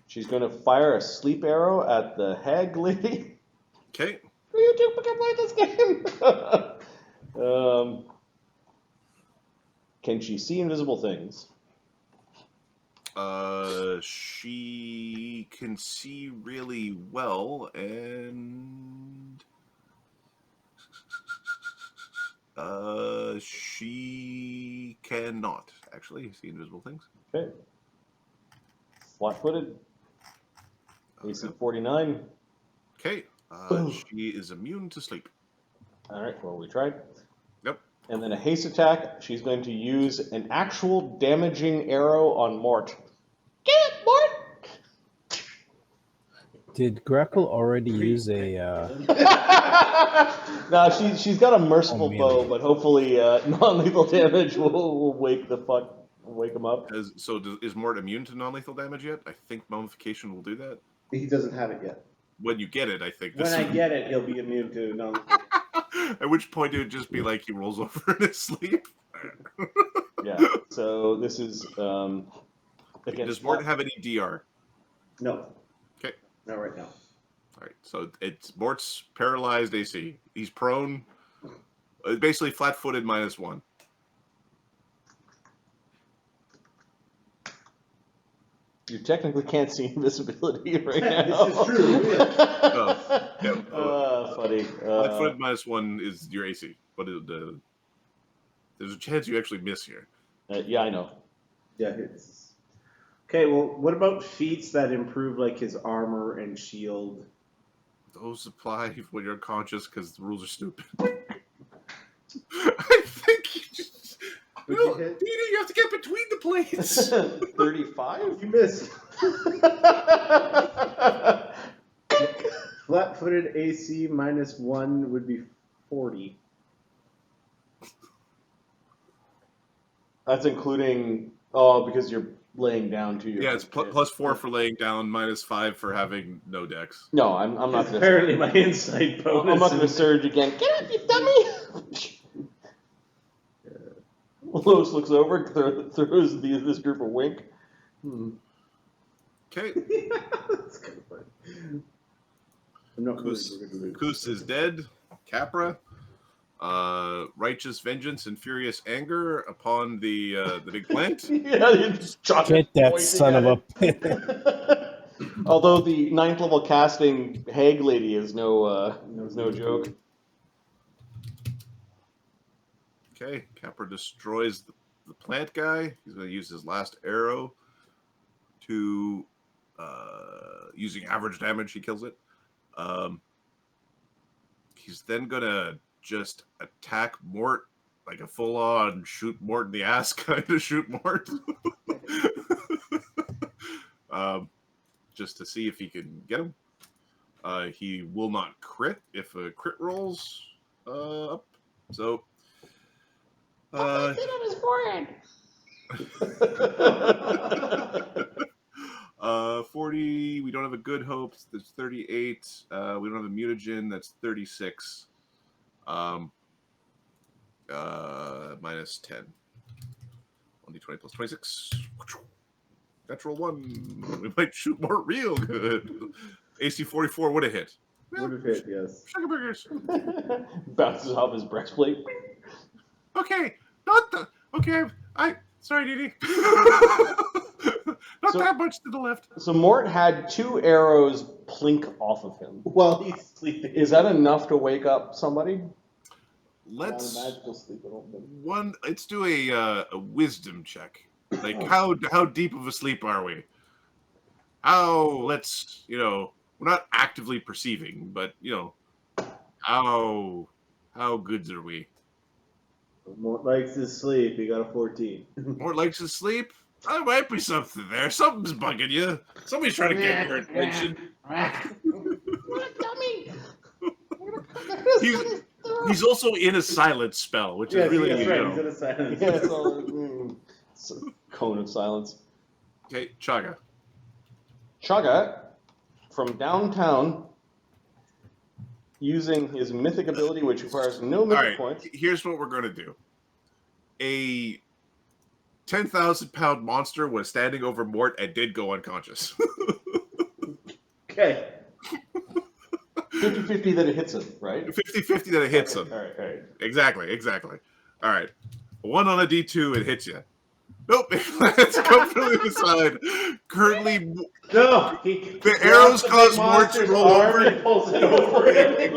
She's going to fire a sleep arrow at the hag lady. Okay. You two can play this game. Can she see invisible things? She can see really well, and she cannot actually see invisible things. Okay. Flat-footed. AC 49. Okay. Boom. She is immune to sleep. All right. Well, we tried. Yep. And then a haste attack. She's going to use an actual damaging arrow on Mort. Get it, Mort! did Grackle already use a? No, she's got a merciful Oh, bow, melee. but hopefully non-lethal damage will wake him up. Is Mort immune to non-lethal damage yet? I think mummification will do that. He doesn't have it yet. When you get it, I think. When I get it, he'll be immune to non. At which point it would just be like he rolls over in his sleep. Yeah. So this is against Does Mort have any DR? No. Okay. Not right now. All right, so it's Mort's paralyzed AC. He's prone, basically flat-footed -1. You technically can't see invisibility right now. This is true. Funny. Flat-footed -1 is your AC, but there's a chance you actually miss here. Yeah, I know. Yeah. Okay. Well, what about feats that improve like his armor and shield? Those apply when you're unconscious because the rules are stupid. I think you just... Would No, you hit? Dee, you have to get between the plates. 35? You missed. Flat-footed AC -1 would be 40. That's including because you're laying down to your. Yeah, it's +4 for laying down, -5 for having no dex. No, I'm not It's gonna. apparently my insight bonus. I'm not gonna surge again. Get up, you dummy! Lloes looks over, throws this group a wink. Okay, Yeah, that's kind of funny. I'm not really gonna lose. Kus is dead. Capra, righteous vengeance and furious anger upon the big plant. Yeah, you just chuck Get it, that pointing son at of it. Although the 9th level casting hag lady is no joke. Okay, Capra destroys the plant guy. He's going to use his last arrow to, using average damage, he kills it. He's then going to just attack Mort, like a full-on shoot Mort in the ass kind of shoot Mort. Just to see if he can get him. He will not crit if a crit rolls up. So... Sit on his forehead. 40. We don't have a good hope. That's 38. We don't have a mutagen. That's 36. Minus 10. 1d20 plus 26. Natural 1. We might shoot more real good. AC 44 would have hit. Would have hit, yes. Sugar burgers. Bounces off his breastplate. Okay. Not the okay. Sorry, Dee Dee. Not So- that much to the left. So Mort had 2 arrows plink off of him. While he's sleeping. Is that enough to wake up somebody? Let's magical sleep. I don't think. let's do a wisdom check. Like how deep of a sleep are we? We're not actively perceiving, but how goods are we? Mort likes his sleep. He got a 14. More likes to sleep? There might be something there. Something's bugging you. Somebody's trying to get your attention. What a dummy! He's also in a silent spell, which is really that's right. He's in a silence. Yeah, it's a cone of silence. Okay, Chaga. Chaga, from downtown, using his mythic ability, which requires no mythic All right, points. here's what we're gonna do. A 10,000-pound monster was standing over Mort and did go unconscious. Okay. 50-50 that it hits him, right? 50-50 that it hits him. All right. Exactly. All right. 1 on a D2, it hits you. Nope, it's comfortably the side. Currently, No, the arrows cause Mort to roll over. And pulls it over him.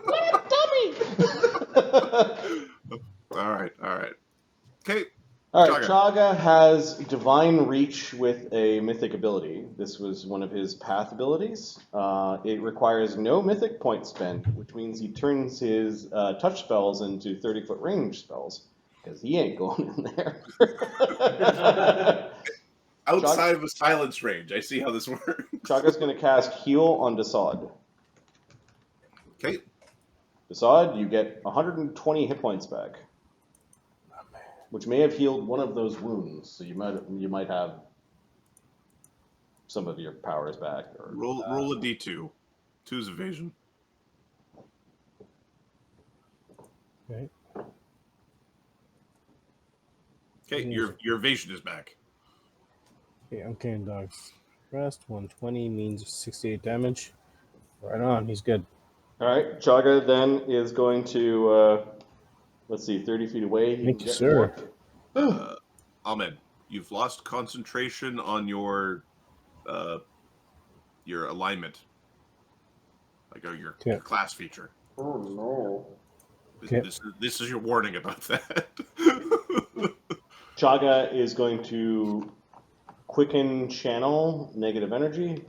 What a dummy! All right. Okay. All right, Chaga has Divine Reach with a mythic ability. This was one of his path abilities. It requires no mythic point spent, which means he turns his touch spells into 30-foot range spells, because he ain't going in there. Outside of a silence range, I see how this works. Chaga's going to cast Heal on Desaad. Okay. Desaad, you get 120 hit points back, which may have healed one of those wounds. So you might have some of your powers back. Or Roll a D2. 2's evasion. Okay. Okay, your evasion is back. Okay, Uncanny Dog's Rest. 120 means 68 damage. Right on. He's good. All right, Chaga then is going to, 30 feet away. He Thank can you, get sir. more. Ahmed, you've lost concentration on your alignment, like your class feature. Oh no! This is your warning about that. Chaga is going to quicken channel negative energy.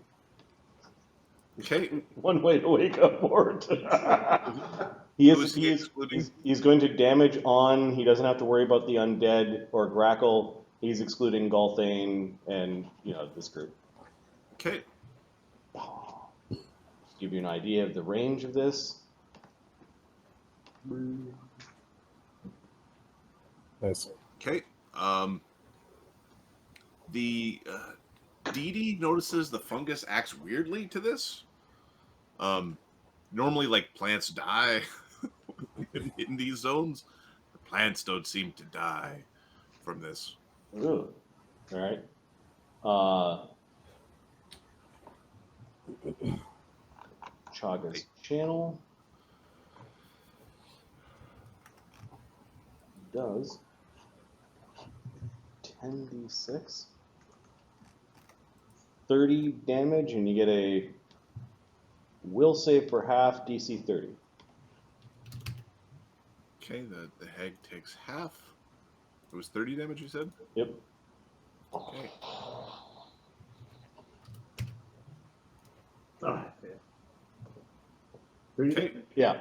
Okay. One way to wake up Mort. He's going to damage on. He doesn't have to worry about the undead or Grackle. He's excluding Golthane and this group. Okay. Just give you an idea of the range of this. Nice. Okay. The Dee Dee notices the fungus acts weirdly to this. Normally, like, plants die in these zones. The plants don't seem to die from this. Ooh. All right. Chaga's channel does 10d6, 30 damage, and you get a will save for half, DC 30. Okay, the hag takes half. It was 30 damage, you said? Yep. Okay. Okay. Yeah.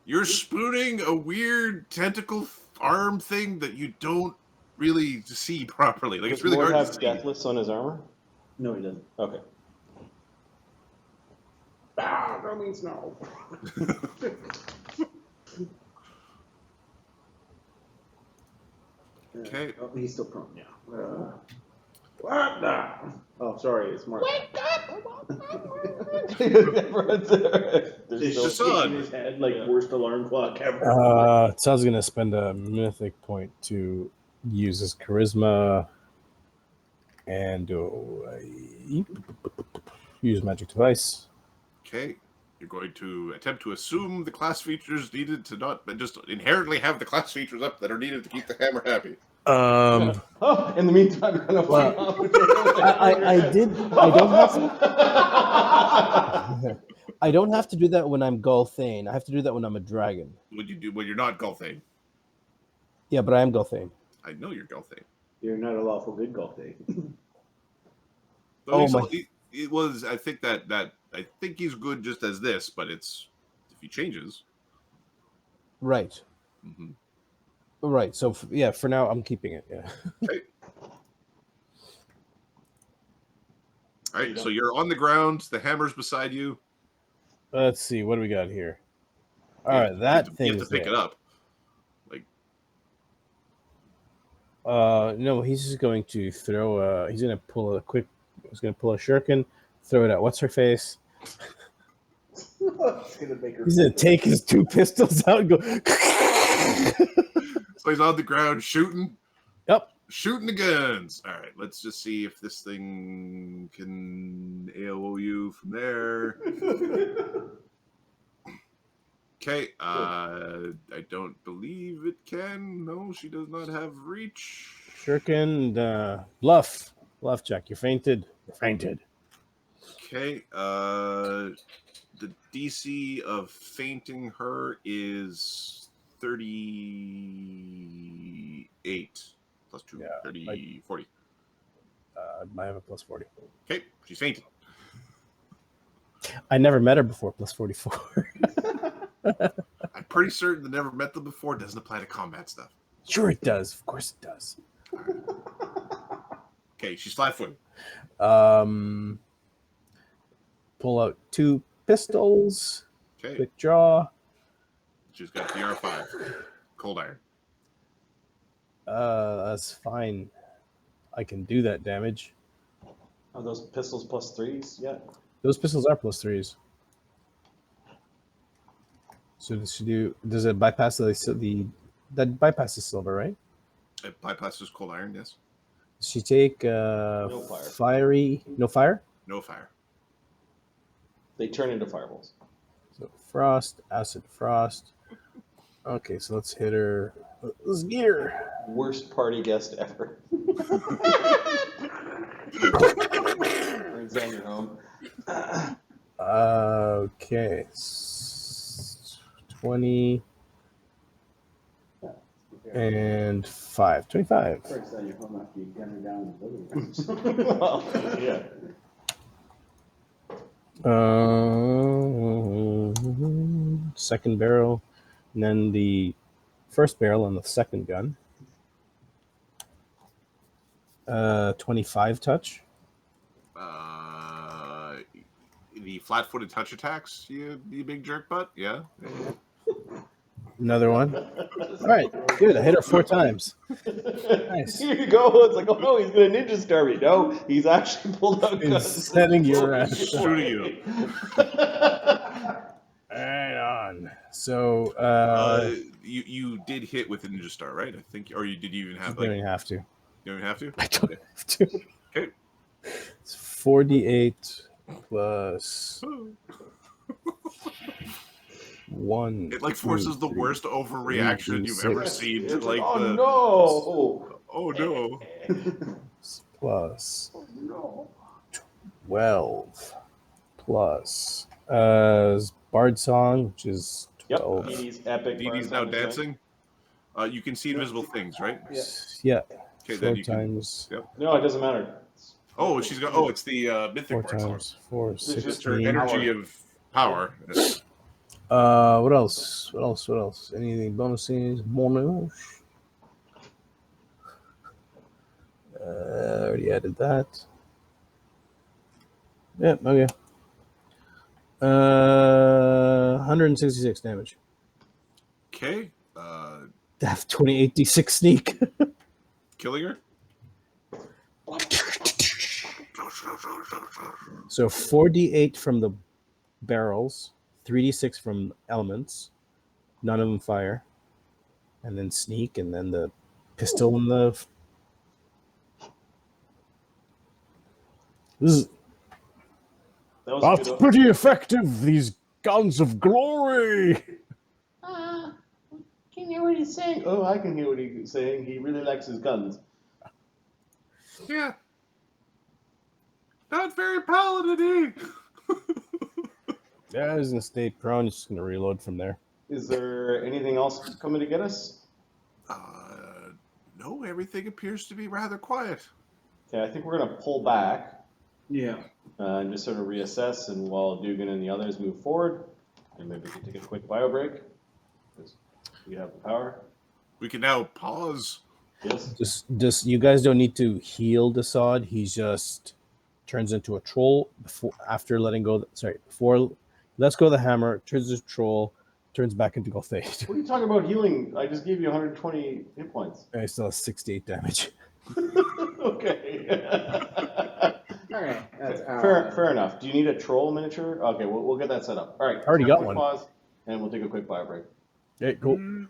You're spooning a weird tentacle arm thing that you don't really see properly. Like, it's really Does hard Mort to have see. Deathless on his armor? No, he doesn't. Okay. That means no. Okay. Oh, he's still prone. Yeah. What the? Oh, sorry. It's Mark. Wake up! Everyone's He's still just shaking his head like worst alarm clock ever. So I was gonna spend a mythic point to use his charisma and use magic device. Okay. You're going to attempt to assume the class features needed to not just inherently have the class features up that are needed to keep the hammer happy. Oh, in the meantime, you're gonna Well, find out what I did. I don't have to. I don't have to do that when I'm Gulthane. I have to do that when I'm a dragon. What you do when you're not Gulthane? Yeah, but I am Gulthane. I know you're Gulthane. You're not a lawful good golf day. Though Oh, it was. I think that I think he's good just as this, but it's if he changes. Right. Mm-hmm. Right. So yeah, for now I'm keeping it. Yeah. Okay. All right. So you're on the ground. The hammer's beside you. Let's see. What do we got here? All You- right, you that have thing You have is to pick there. it up. No, he's just going to throw. He's going to pull a quick. He's going to pull a shuriken, throw it at what's her face. It's gonna make her. He's going to take his two pistols out and go. So he's on the ground shooting. Yep. Shooting the guns. All right. Let's just see if this thing can AOO you from there. Okay. I don't believe it can. No, she does not have reach. Shuriken and bluff. Bluff check. You're fainted. You're fainted. Okay. The DC of fainting her is 38 plus 2. Yeah, 30, 40. I have a plus 40. Okay. She's fainted. I never met her before. Plus 44. I'm pretty certain the never met them before doesn't apply to combat stuff. Sure, it does. Of course, it does. Okay, she's flat-footed. Pull out two pistols. Okay, Quick draw. she's got DR5. Cold iron. That's fine. I can do that damage. Are those pistols plus 3s? Yeah. Those pistols are plus 3s. So does it bypass that bypasses silver, right? It bypasses cold iron, yes. Does she take No fire. fiery? No fire? No fire. They turn into fireballs. So frost, acid, frost. Okay, so let's hit her. Let's get her. Worst party guest ever. Brings down your home. Okay. 20 and 5. 25. First on your home after you gun her down in the living room. Well, yeah. Second barrel, and then the first barrel on the second gun. 25 touch. The flat-footed touch attacks, you big jerk butt. Yeah. Another one. All right, good. I hit her 4 times. Nice. Here you go. It's like, oh no, he's gonna ninja star me. No, he's actually pulled out Been guns. setting your ass. Shooting you. Right on. So You did hit with a ninja star, right? I think, or did you even have you don't even have to. You don't even have to. I don't have to. Okay. It's 48 plus 1. It forces the worst overreaction you've ever seen. To It's like oh the no! oh no. Plus No. 12 plus Bard Song, which is 12. Yep. Edie's epic. Dee Dee's now dancing. You can see invisible things, right? Yeah. Okay, 4 then you can. times Yep. No, it doesn't matter. Oh, she's got. Oh, it's the mythic 4 Bard Song. times 4, It's just Just her 16. energy of power. What else? What else? Anything bonuses? Bonus? Already added that. Yep, okay. 166 damage. Okay. I have 28d6 sneak. Killing her. So 4d8 from the barrels, 3d6 from elements, none of them fire, and then sneak, and then the pistol and the. That was That's good. pretty effective. These guns of glory. Can you hear what he's saying? Oh, I can hear what he's saying. He really likes his guns. Yeah. Not very paladin-y. Yeah, he's gonna stay prone. He's just gonna reload from there. Is there anything else coming to get us? No, everything appears to be rather quiet. Okay, I think we're going to pull back Yeah. and just sort of reassess, and while Dugan and the others move forward, and maybe we can take a quick bio break, because we have the power. We can now pause. Yes? Just you guys don't need to heal Desaad. He just turns into a troll before let's go the hammer, turns into a troll, turns back into Gulthade. What are you talking about healing? I just gave you 120 hit points. I still have 68 damage. Okay. Okay, that's Fair enough. Do you need a troll miniature? Okay, we'll get that set up. All right. Already so got quick one. Pause, and we'll take a quick bio break. Okay, cool.